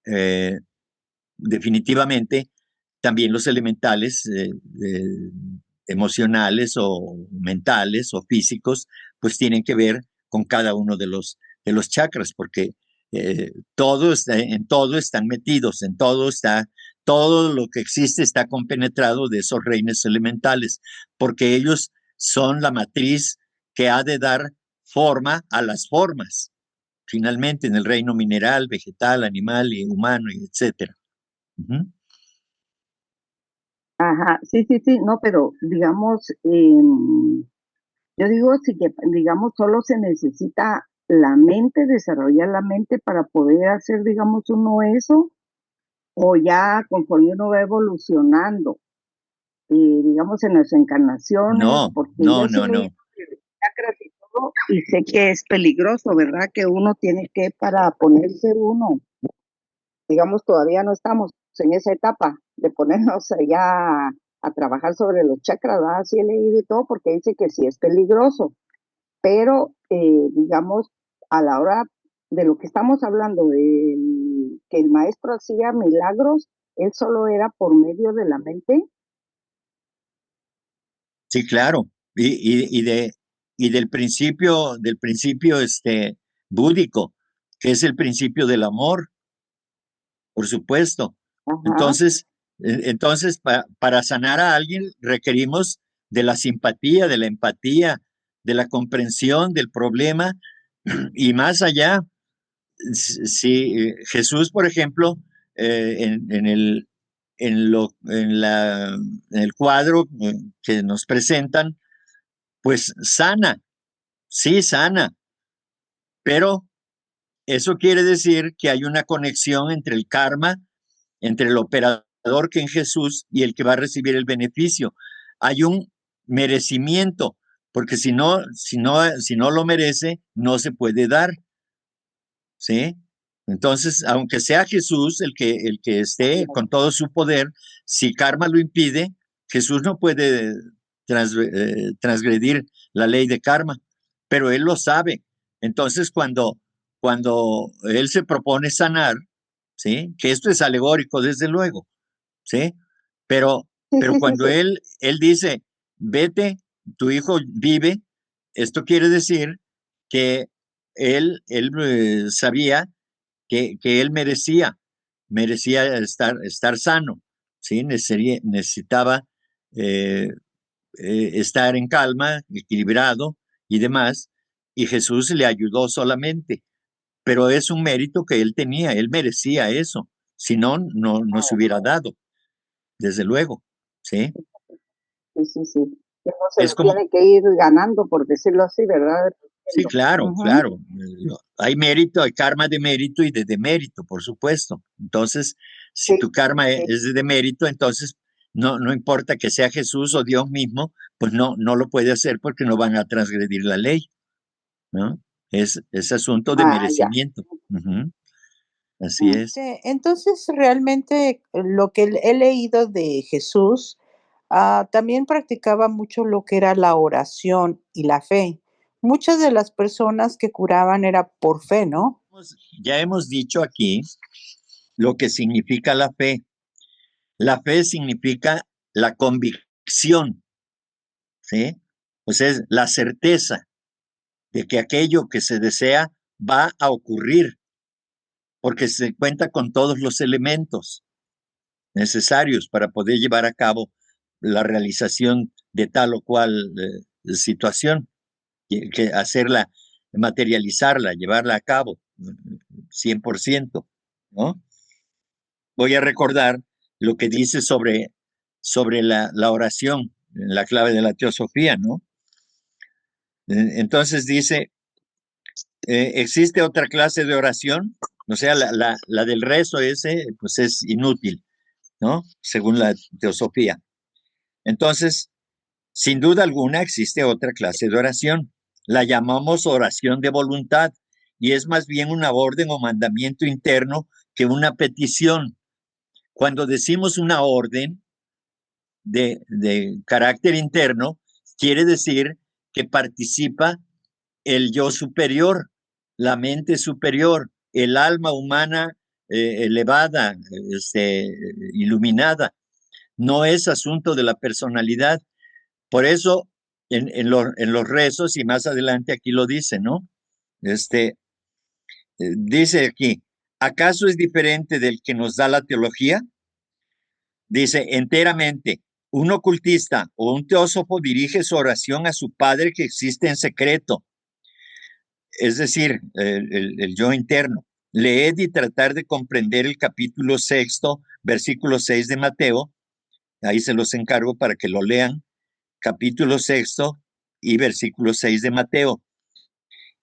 eh, definitivamente, también los elementales emocionales o mentales o físicos, pues tienen que ver con cada uno de los chakras, porque en todo están metidos, todo lo que existe está compenetrado de esos reinos elementales, porque ellos son la matriz que ha de dar forma a las formas, finalmente en el reino mineral, vegetal, animal y humano, y etcétera. Ujú. ajá, sí, sí, sí, no, pero digamos, yo digo, sí que, digamos, solo se necesita la mente, desarrollar la mente para poder hacer, digamos, uno eso, o ya conforme uno va evolucionando, digamos, en las encarnaciones, No, porque yo no, sí no, leí no. chakras y todo, y sé que es peligroso, ¿verdad? Que uno tiene que, para ponerse uno, digamos, todavía no estamos en esa etapa de ponernos allá a trabajar sobre los chakras, ¿verdad? Sí he leído y todo, porque dice que sí es peligroso, pero digamos, a la hora de lo que estamos hablando, de que el maestro hacía milagros, él solo era por medio de la mente. Sí, claro. Y del principio búdico, que es el principio del amor, por supuesto. Ajá, Entonces, para sanar a alguien requerimos de la simpatía, de la empatía, de la comprensión del problema y más allá. Si Jesús, por ejemplo, en el cuadro que nos presentan, pues sana, sí sana, pero eso quiere decir que hay una conexión entre el karma, entre el operador que en Jesús y el que va a recibir el beneficio. Hay un merecimiento, porque si no lo merece, no se puede dar, ¿sí? Entonces, aunque sea Jesús el que esté con todo su poder, si karma lo impide, Jesús no puede transgredir la ley de karma, pero él lo sabe. Entonces, cuando él se propone sanar, ¿sí? Que esto es alegórico, desde luego, ¿sí? Pero, sí, pero sí, sí, cuando sí. él dice, vete, tu hijo vive, esto quiere decir que él sabía que él merecía estar sano, ¿sí? Necesitaba eh, estar en calma, equilibrado y demás, y Jesús le ayudó solamente, pero es un mérito que él tenía, él merecía eso, si no, no se hubiera dado, desde luego, ¿sí? Sí, sí, sí. Uno se Es lo como, tiene que ir ganando, por decirlo así, ¿verdad? sí, Dependiendo. claro, Ujú. claro. Hay mérito, hay karma de mérito y de demérito, por supuesto. Entonces, si Sí, tu karma sí, es de demérito, entonces no importa que sea Jesús o Dios mismo, pues no lo puede hacer porque no van a transgredir la ley, ¿no? Es asunto de ah, ya. merecimiento. Ujú. Así es. Entonces, realmente lo que he leído de Jesús, también practicaba mucho lo que era la oración y la fe. Muchas de las personas que curaban era por fe, ¿no? Ya hemos dicho aquí lo que significa la fe. La fe significa la convicción, ¿sí? O sea, es la certeza de que aquello que se desea va a ocurrir, porque se cuenta con todos los elementos necesarios para poder llevar a cabo la realización de tal o cual situación, que hacerla, materializarla, llevarla a cabo, 100%, ¿no? Voy a recordar lo que dice sobre la oración, la clave de la teosofía, ¿no? Entonces dice, existe otra clase de oración, o sea, la del rezo ese, pues es inútil, ¿no? Según la teosofía. Entonces, sin duda alguna existe otra clase de oración. La llamamos oración de voluntad y es más bien una orden o mandamiento interno que una petición. Cuando decimos una orden de carácter interno, quiere decir que participa el yo superior, la mente superior, el alma humana elevada, iluminada. No es asunto de la personalidad. Por eso, en los rezos, y más adelante aquí lo dice, ¿no? Dice aquí, ¿acaso es diferente del que nos da la teología? Dice, enteramente, un ocultista o un teósofo dirige su oración a su padre que existe en secreto, es decir, el yo interno. Leed y tratar de comprender el capítulo 6, versículo 6 de Mateo, ahí se los encargo para que lo lean, capítulo 6 y versículo 6 de Mateo,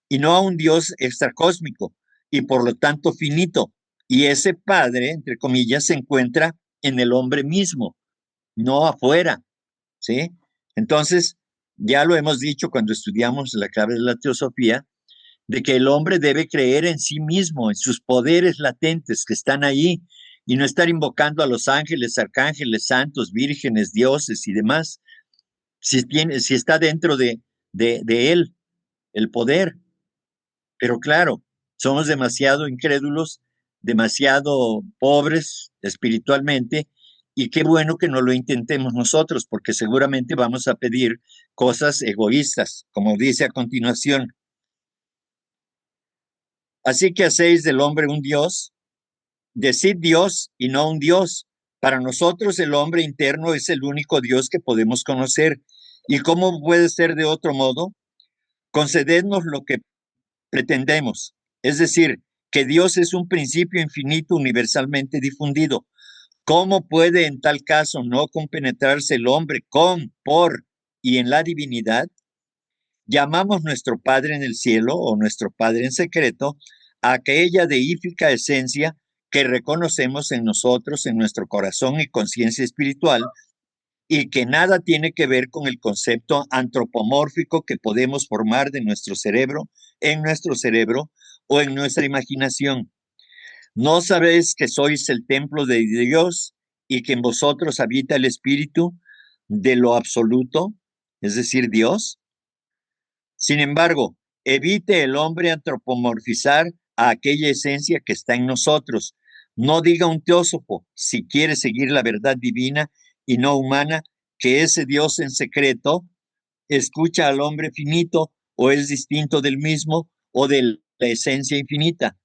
y no a un Dios extracósmico y por lo tanto finito. Y ese Padre, entre comillas, se encuentra en el hombre mismo, no afuera, ¿sí? Entonces, ya lo hemos dicho cuando estudiamos la clave de la teosofía, de que el hombre debe creer en sí mismo, en sus poderes latentes que están ahí, y no estar invocando a los ángeles, arcángeles, santos, vírgenes, dioses y demás, si está dentro de él el poder. Pero claro, somos demasiado incrédulos, demasiado pobres espiritualmente, y qué bueno que no lo intentemos nosotros, porque seguramente vamos a pedir cosas egoístas, como dice a continuación. Así que hacéis del hombre un Dios, decid Dios y no un Dios. Para nosotros el hombre interno es el único Dios que podemos conocer. ¿Y cómo puede ser de otro modo? Concedednos lo que pretendemos, es decir, que Dios es un principio infinito universalmente difundido. ¿Cómo puede en tal caso no compenetrarse el hombre con, por y en la divinidad? Llamamos nuestro Padre en el cielo o nuestro Padre en secreto a aquella deífica esencia que reconocemos en nosotros, en nuestro corazón y conciencia espiritual, y que nada tiene que ver con el concepto antropomórfico que podemos formar de nuestro cerebro, en nuestro cerebro o en nuestra imaginación. ¿No sabéis que sois el templo de Dios y que en vosotros habita el Espíritu de lo absoluto, es decir, Dios? Sin embargo, evite el hombre antropomorfizar a aquella esencia que está en nosotros. No diga un teósofo, si quiere seguir la verdad divina y no humana, que ese Dios en secreto escucha al hombre finito o es distinto del mismo o de la esencia infinita,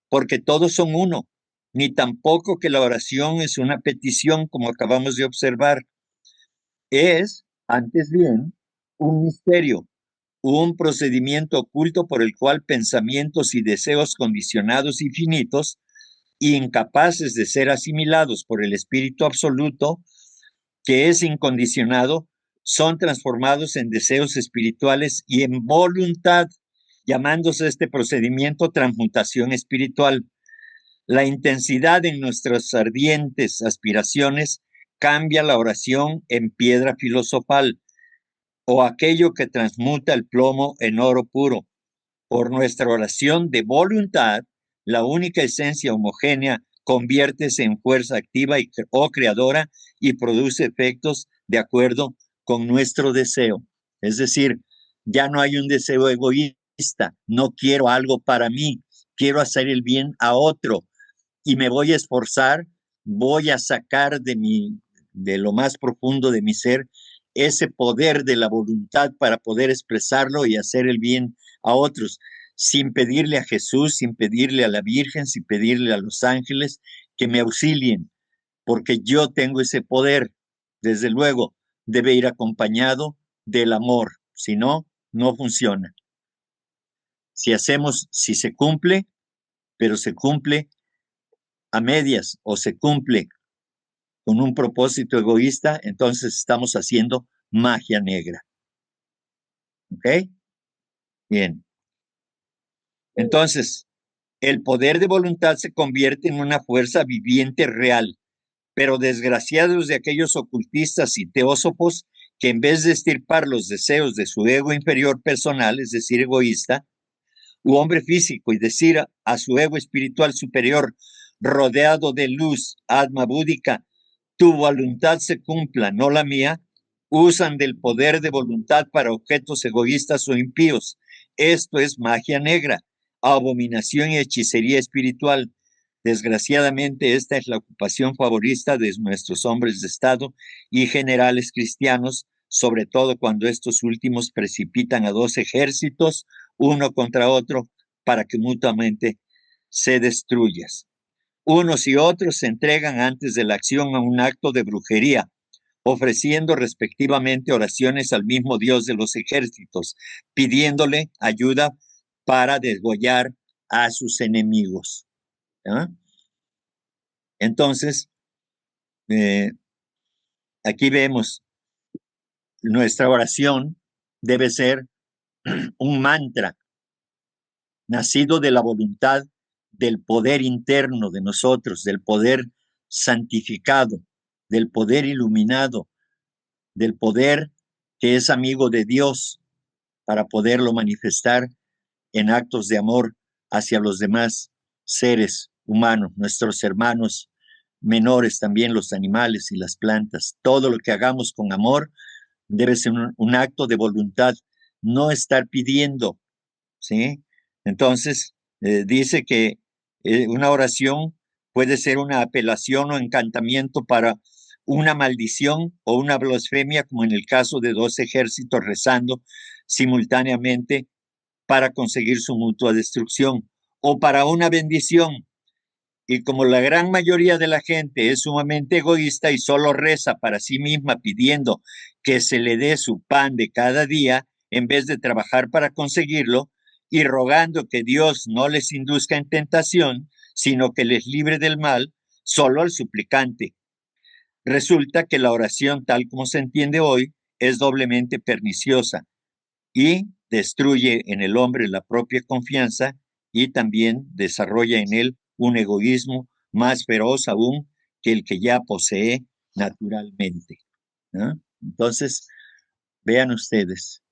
porque todos son uno, ni tampoco que la oración es una petición como acabamos de observar. Es, antes bien, un misterio, un procedimiento oculto por el cual pensamientos y deseos condicionados y finitos, incapaces de ser asimilados por el Espíritu Absoluto, que es incondicionado, son transformados en deseos espirituales y en voluntad, llamándose este procedimiento transmutación espiritual. La intensidad en nuestras ardientes aspiraciones cambia la oración en piedra filosofal, o aquello que transmuta el plomo en oro puro. Por nuestra oración de voluntad, la única esencia homogénea conviértese en fuerza activa o creadora y produce efectos de acuerdo con nuestro deseo. Es decir, ya no hay un deseo egoísta, no quiero algo para mí, quiero hacer el bien a otro y me voy a esforzar, voy a sacar de lo más profundo de mi ser ese poder de la voluntad para poder expresarlo y hacer el bien a otros, sin pedirle a Jesús, sin pedirle a la Virgen, sin pedirle a los ángeles que me auxilien, porque yo tengo ese poder. Desde luego, debe ir acompañado del amor, si no, no funciona. Si se cumple, pero se cumple a medias o se cumple con un propósito egoísta, entonces estamos haciendo magia negra. ¿Ok? Bien. Entonces, el poder de voluntad se convierte en una fuerza viviente real, pero desgraciados de aquellos ocultistas y teósofos que en vez de extirpar los deseos de su ego inferior personal, es decir, egoísta, u hombre físico, y decir a su ego espiritual superior, rodeado de luz, atma búdica, tu voluntad se cumpla, no la mía, usan del poder de voluntad para objetos egoístas o impíos. Esto es magia negra, abominación y hechicería espiritual. Desgraciadamente, esta es la ocupación favorita de nuestros hombres de Estado y generales cristianos, sobre todo cuando estos últimos precipitan a 2 ejércitos, uno contra otro, para que mutuamente se destruyan. Unos y otros se entregan antes de la acción a un acto de brujería, ofreciendo respectivamente oraciones al mismo Dios de los ejércitos, pidiéndole ayuda para degollar a sus enemigos. ¿Ah? Entonces, aquí vemos, nuestra oración debe ser un mantra nacido de la voluntad, del poder interno de nosotros, del poder santificado, del poder iluminado, del poder que es amigo de Dios, para poderlo manifestar en actos de amor hacia los demás seres humanos, nuestros hermanos menores, también los animales y las plantas. Todo lo que hagamos con amor debe ser un acto de voluntad, no estar pidiendo, ¿sí? Entonces, dice que una oración puede ser una apelación o encantamiento para una maldición o una blasfemia, como en el caso de 2 ejércitos rezando simultáneamente para conseguir su mutua destrucción, o para una bendición. Y como la gran mayoría de la gente es sumamente egoísta y solo reza para sí misma pidiendo que se le dé su pan de cada día, en vez de trabajar para conseguirlo, y rogando que Dios no les induzca en tentación, sino que les libre del mal, solo al suplicante. Resulta que la oración, tal como se entiende hoy, es doblemente perniciosa y destruye en el hombre la propia confianza y también desarrolla en él un egoísmo más feroz aún que el que ya posee naturalmente, ¿no? Entonces, vean ustedes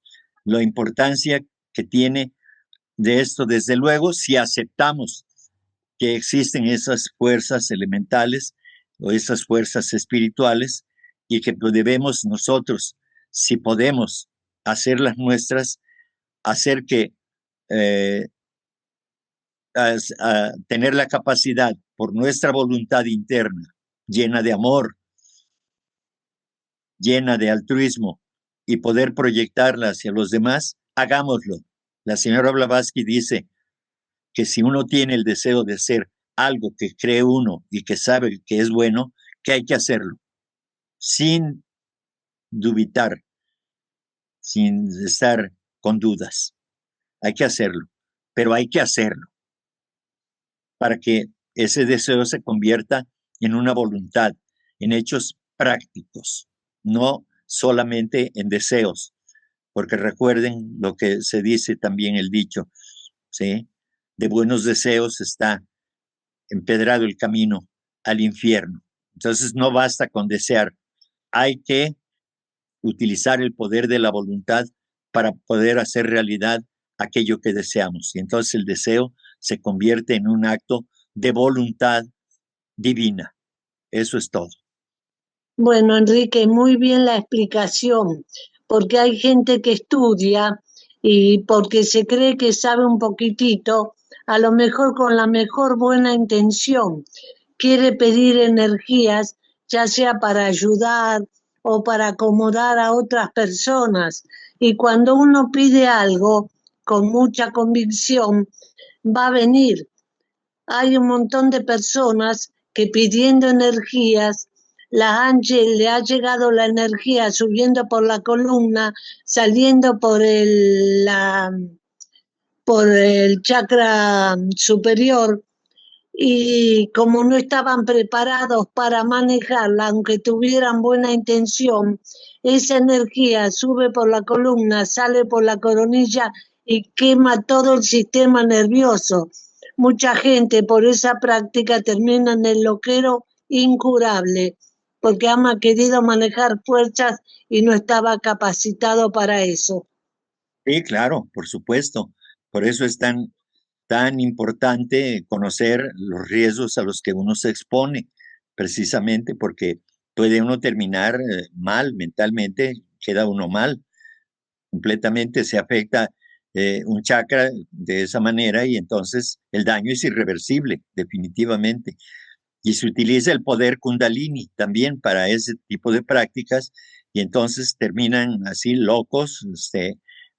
la importancia que tiene de esto, desde luego, si aceptamos que existen esas fuerzas elementales o esas fuerzas espirituales y que debemos nosotros, si podemos, hacerlas nuestras, hacer que tener la capacidad por nuestra voluntad interna, llena de amor, llena de altruismo, y poder proyectarla hacia los demás, hagámoslo. La señora Blavatsky dice que si uno tiene el deseo de hacer algo que cree uno y que sabe que es bueno, que hay que hacerlo, sin dubitar, sin estar con dudas. Hay que hacerlo, pero hay que hacerlo para que ese deseo se convierta en una voluntad, en hechos prácticos, no solamente en deseos, porque recuerden lo que se dice también el dicho, ¿sí? De buenos deseos está empedrado el camino al infierno. Entonces no basta con desear, hay que utilizar el poder de la voluntad para poder hacer realidad aquello que deseamos. Y entonces el deseo se convierte en un acto de voluntad divina. Eso es todo. Bueno, Enrique, muy bien la explicación, porque hay gente que estudia y porque se cree que sabe un poquitito, a lo mejor con la mejor buena intención, quiere pedir energías, ya sea para ayudar o para acomodar a otras personas. Y cuando uno pide algo con mucha convicción, va a venir. Hay un montón de personas que pidiendo energías, le ha llegado la energía subiendo por la columna, saliendo por el chakra superior, y como no estaban preparados para manejarla, aunque tuvieran buena intención, esa energía sube por la columna, sale por la coronilla y quema todo el sistema nervioso. Mucha gente por esa práctica termina en el loquero incurable, porque ha querido manejar fuerzas y no estaba capacitado para eso. Sí, claro, por supuesto. Por eso es tan importante conocer los riesgos a los que uno se expone, precisamente porque puede uno terminar mal mentalmente, queda uno mal, completamente se afecta un chakra de esa manera y entonces el daño es irreversible, definitivamente. Y se utiliza el poder Kundalini también para ese tipo de prácticas y entonces terminan así locos,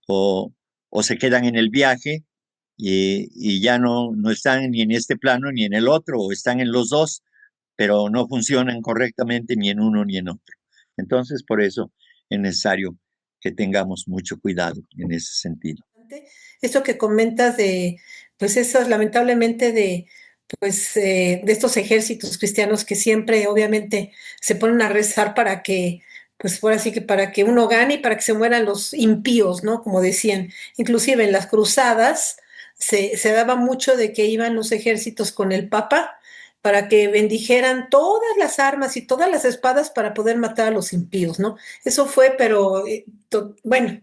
o, o se quedan en el viaje y ya no están ni en este plano ni en el otro, o están en los dos, pero no funcionan correctamente ni en uno ni en otro. Entonces, por eso es necesario que tengamos mucho cuidado en ese sentido. Esto que comentas pues eso es lamentablemente de estos ejércitos cristianos que siempre obviamente se ponen a rezar para que, pues ahora sí que para que uno gane y para que se mueran los impíos, ¿no? Como decían, inclusive en las cruzadas se daba mucho de que iban los ejércitos con el Papa para que bendijeran todas las armas y todas las espadas para poder matar a los impíos, ¿no? Eso fue, pero bueno,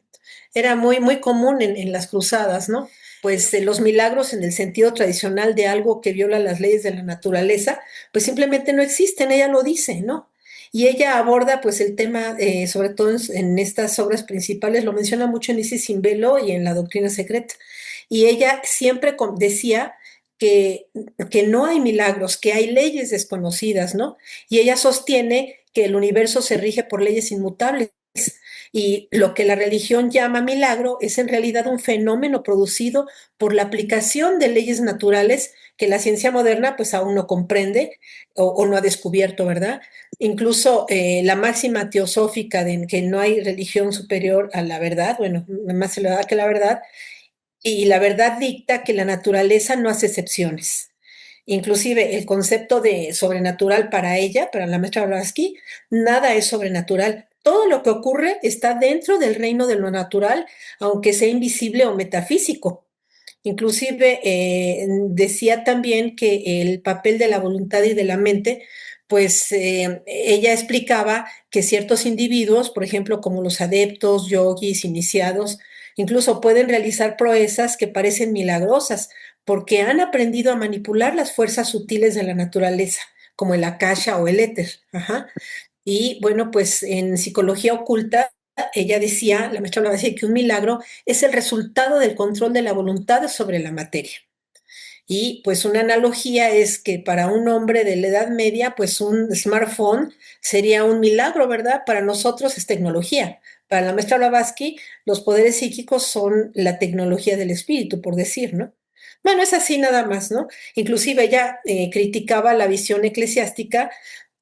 era muy común en las cruzadas, ¿no? Pues los milagros en el sentido tradicional de algo que viola las leyes de la naturaleza, pues simplemente no existen, ella lo dice, ¿no? Y ella aborda pues el tema, sobre todo en estas obras principales, lo menciona mucho en Isis sin velo y en la doctrina secreta. Y ella siempre decía que, que no hay milagros, que hay leyes desconocidas, ¿no? Y ella sostiene que el universo se rige por leyes inmutables. Y lo que la religión llama milagro es en realidad un fenómeno producido por la aplicación de leyes naturales que la ciencia moderna pues aún no comprende o no ha descubierto, ¿verdad? Incluso la máxima teosófica de que no hay religión superior a la verdad, bueno, más elevada que la verdad, y la verdad dicta que la naturaleza no hace excepciones. Inclusive el concepto de sobrenatural para ella, para la maestra Blavatsky, nada es sobrenatural. Todo lo que ocurre está dentro del reino de lo natural, aunque sea invisible o metafísico. Inclusive decía también que el papel de la voluntad y de la mente, pues ella explicaba que ciertos individuos, por ejemplo, como los adeptos, yogis, iniciados, incluso pueden realizar proezas que parecen milagrosas, porque han aprendido a manipular las fuerzas sutiles de la naturaleza, como el akasha o el éter. Ajá. Y bueno, pues en psicología oculta, ella decía, la maestra hablaba así, que un milagro es el resultado del control de la voluntad sobre la materia. Y pues una analogía es que para un hombre de la Edad Media, pues un smartphone sería un milagro, ¿verdad? Para nosotros es tecnología. Para la maestra Blavatsky, los poderes psíquicos son la tecnología del espíritu, por decir, ¿no? Bueno, es así nada más, ¿no? Inclusive ella criticaba la visión eclesiástica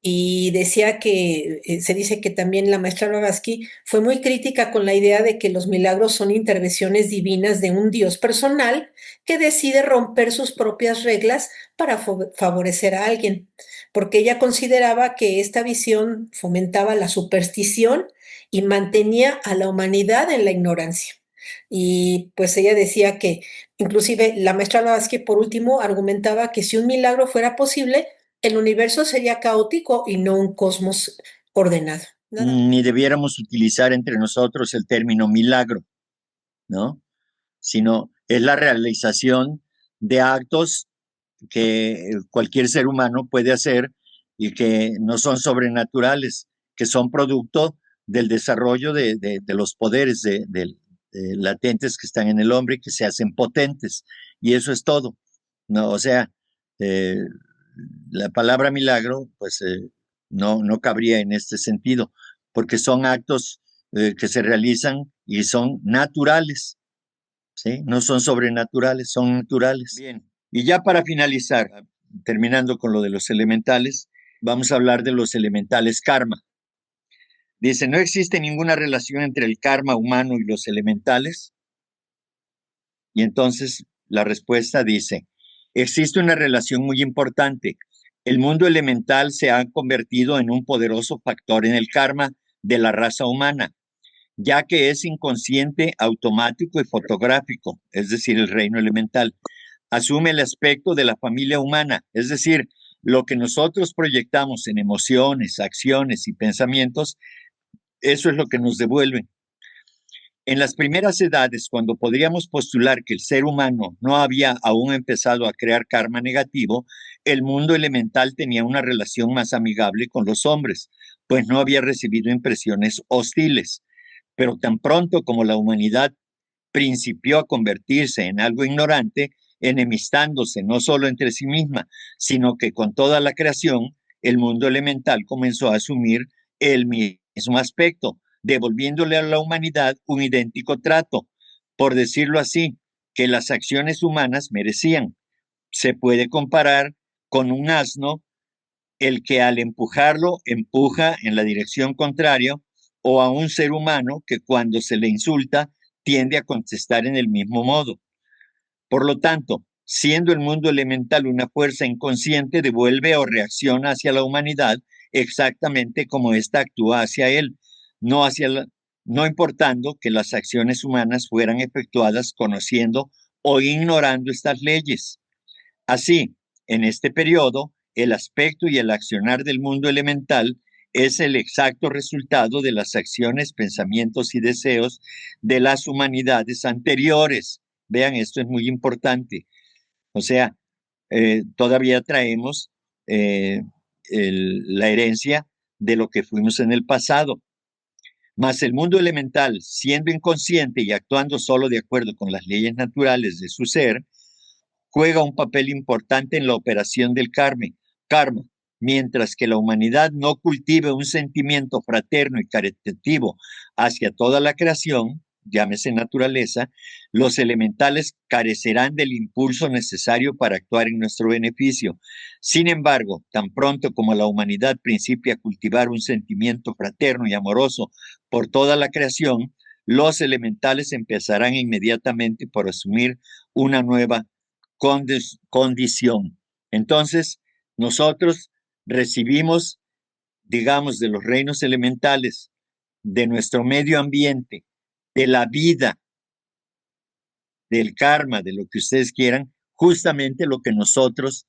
y decía que, se dice que también la maestra Blavatsky fue muy crítica con la idea de que los milagros son intervenciones divinas de un Dios personal que decide romper sus propias reglas para favorecer a alguien, porque ella consideraba que esta visión fomentaba la superstición y mantenía a la humanidad en la ignorancia. Y pues ella decía que, inclusive la maestra Blavatsky, por último, argumentaba que si un milagro fuera posible, el universo sería caótico y no un cosmos ordenado. Nada. Ni debiéramos utilizar entre nosotros el término milagro, ¿no? Sino es la realización de actos que cualquier ser humano puede hacer y que no son sobrenaturales, que son producto del desarrollo de los poderes latentes que están en el hombre y que se hacen potentes. Y eso es todo. No, o sea, eh, la palabra milagro, pues no cabría en este sentido, porque son actos que se realizan y son naturales, ¿sí? No son sobrenaturales, son naturales. Bien, y ya para finalizar, terminando con lo de los elementales, vamos a hablar de los elementales karma. Dice, no existe ninguna relación entre el karma humano y los elementales. Y entonces la respuesta dice, existe una relación muy importante. El mundo elemental se ha convertido en un poderoso factor en el karma de la raza humana, ya que es inconsciente, automático y fotográfico, es decir, el reino elemental. Asume el aspecto de la familia humana, es decir, lo que nosotros proyectamos en emociones, acciones y pensamientos, eso es lo que nos devuelve. En las primeras edades, cuando podríamos postular que el ser humano no había aún empezado a crear karma negativo, el mundo elemental tenía una relación más amigable con los hombres, pues no había recibido impresiones hostiles. Pero tan pronto como la humanidad principió a convertirse en algo ignorante, enemistándose no solo entre sí misma, sino que con toda la creación, el mundo elemental comenzó a asumir el mismo aspecto, devolviéndole a la humanidad un idéntico trato, por decirlo así, que las acciones humanas merecían. Se puede comparar con un asno, el que al empujarlo empuja en la dirección contraria, o a un ser humano que cuando se le insulta tiende a contestar en el mismo modo. Por lo tanto, siendo el mundo elemental una fuerza inconsciente, devuelve o reacciona hacia la humanidad exactamente como ésta actúa hacia él, no, no importando que las acciones humanas fueran efectuadas conociendo o ignorando estas leyes. Así, en este periodo, el aspecto y el accionar del mundo elemental es el exacto resultado de las acciones, pensamientos y deseos de las humanidades anteriores. Vean, esto es muy importante. O sea, todavía traemos la herencia de lo que fuimos en el pasado. Mas el mundo elemental, siendo inconsciente y actuando solo de acuerdo con las leyes naturales de su ser, juega un papel importante en la operación del karma, mientras que la humanidad no cultive un sentimiento fraterno y caritativo hacia toda la creación, llámese naturaleza, los elementales carecerán del impulso necesario para actuar en nuestro beneficio. Sin embargo, tan pronto como la humanidad principia a cultivar un sentimiento fraterno y amoroso por toda la creación, los elementales empezarán inmediatamente por asumir una nueva condición. Entonces, nosotros recibimos, digamos, de los reinos elementales, de nuestro medio ambiente, de la vida, del karma, de lo que ustedes quieran, justamente lo que nosotros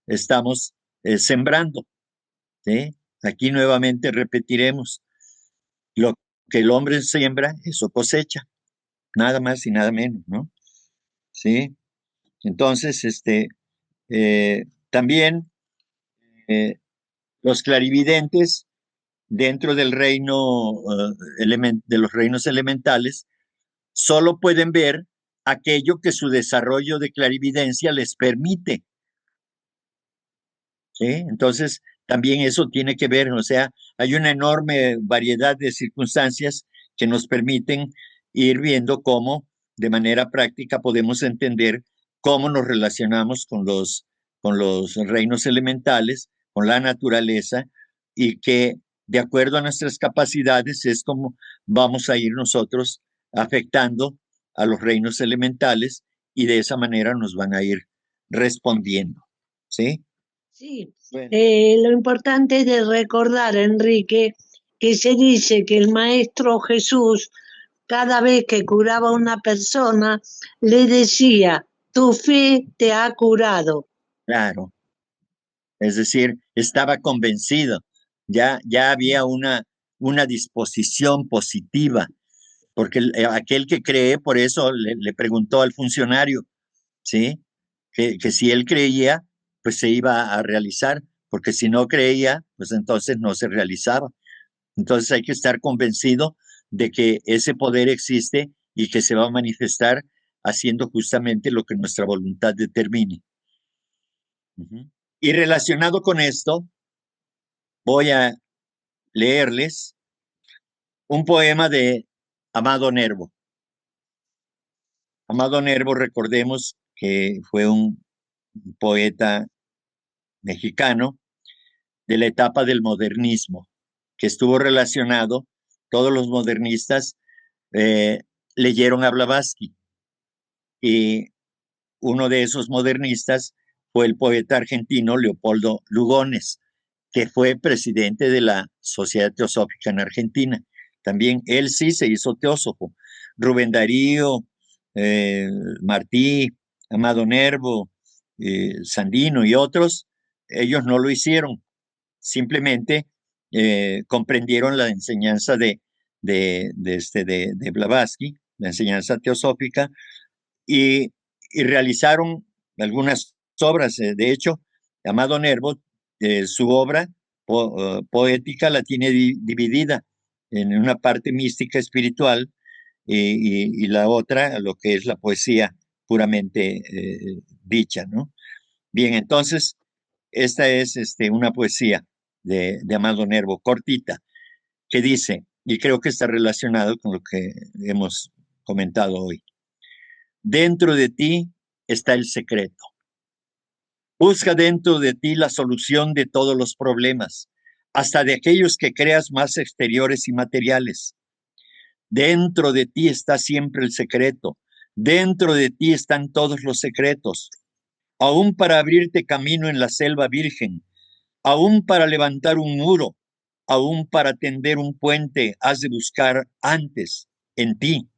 estamos sembrando. ¿Sí? Aquí nuevamente repetiremos, lo que el hombre siembra, eso cosecha, nada más y nada menos, ¿no? ¿Sí? Entonces, también los clarividentes dentro del reino de los reinos elementales solo pueden ver aquello que su desarrollo de clarividencia les permite. ¿Sí? Entonces, también eso tiene que ver, o sea, hay una enorme variedad de circunstancias que nos permiten ir viendo cómo de manera práctica podemos entender cómo nos relacionamos con los reinos elementales, con la naturaleza, y que de acuerdo a nuestras capacidades es como vamos a ir nosotros afectando a los reinos elementales y de esa manera nos van a ir respondiendo. ¿Sí? Sí, Bueno, lo importante es de recordar, Enrique, que se dice que el Maestro Jesús, cada vez que curaba a una persona, le decía, tu fe te ha curado. claro. Es decir, estaba convencido, ya había una disposición positiva, porque aquel que cree, por eso le preguntó al funcionario, ¿sí? Que si él creía, pues se iba a realizar, porque si no creía, pues entonces no se realizaba. Entonces hay que estar convencido de que ese poder existe y que se va a manifestar haciendo justamente lo que nuestra voluntad determine. Y relacionado con esto, voy a leerles un poema de Amado Nervo. Amado Nervo, recordemos que fue un poeta mexicano de la etapa del modernismo, que estuvo relacionado, todos los modernistas leyeron a Blavatsky, y uno de esos modernistas fue el poeta argentino Leopoldo Lugones, que fue presidente de la Sociedad Teosófica en Argentina. También él sí se hizo teósofo. Rubén Darío, Martí, Amado Nervo, Sandino y otros, ellos no lo hicieron. Simplemente comprendieron la enseñanza de Blavatsky, la enseñanza teosófica, y realizaron algunas obras. De hecho, Amado Nervo, su obra poética la tiene dividida en una parte mística espiritual y la otra, lo que es la poesía puramente dicha, ¿no? Bien, entonces, esta es una poesía de Amado Nervo, cortita, que dice, y creo que está relacionado con lo que hemos comentado hoy: dentro de ti está el secreto. Busca dentro de ti la solución de todos los problemas, hasta de aquellos que creas más exteriores y materiales. Dentro de ti está siempre el secreto. Dentro de ti están todos los secretos. Aún para abrirte camino en la selva virgen, aún para levantar un muro, aún para tender un puente, has de buscar antes en ti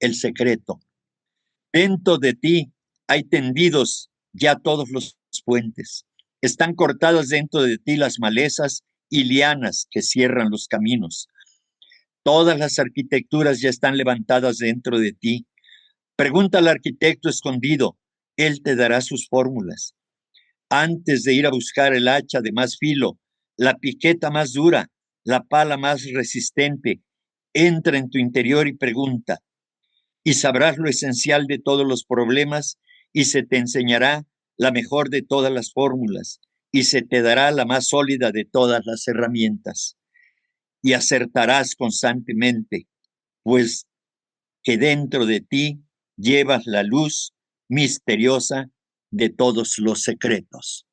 el secreto. Dentro de ti hay tendidos ya todos los puentes. Están cortadas dentro de ti las malezas y lianas que cierran los caminos. Todas las arquitecturas ya están levantadas dentro de ti. Pregunta al arquitecto escondido, él te dará sus fórmulas. Antes de ir a buscar el hacha de más filo, la piqueta más dura, la pala más resistente, entra en tu interior y pregunta, y sabrás lo esencial de todos los problemas, y se te enseñará la mejor de todas las fórmulas, y se te dará la más sólida de todas las herramientas. Y acertarás constantemente, pues que dentro de ti llevas la luz misteriosa de todos los secretos.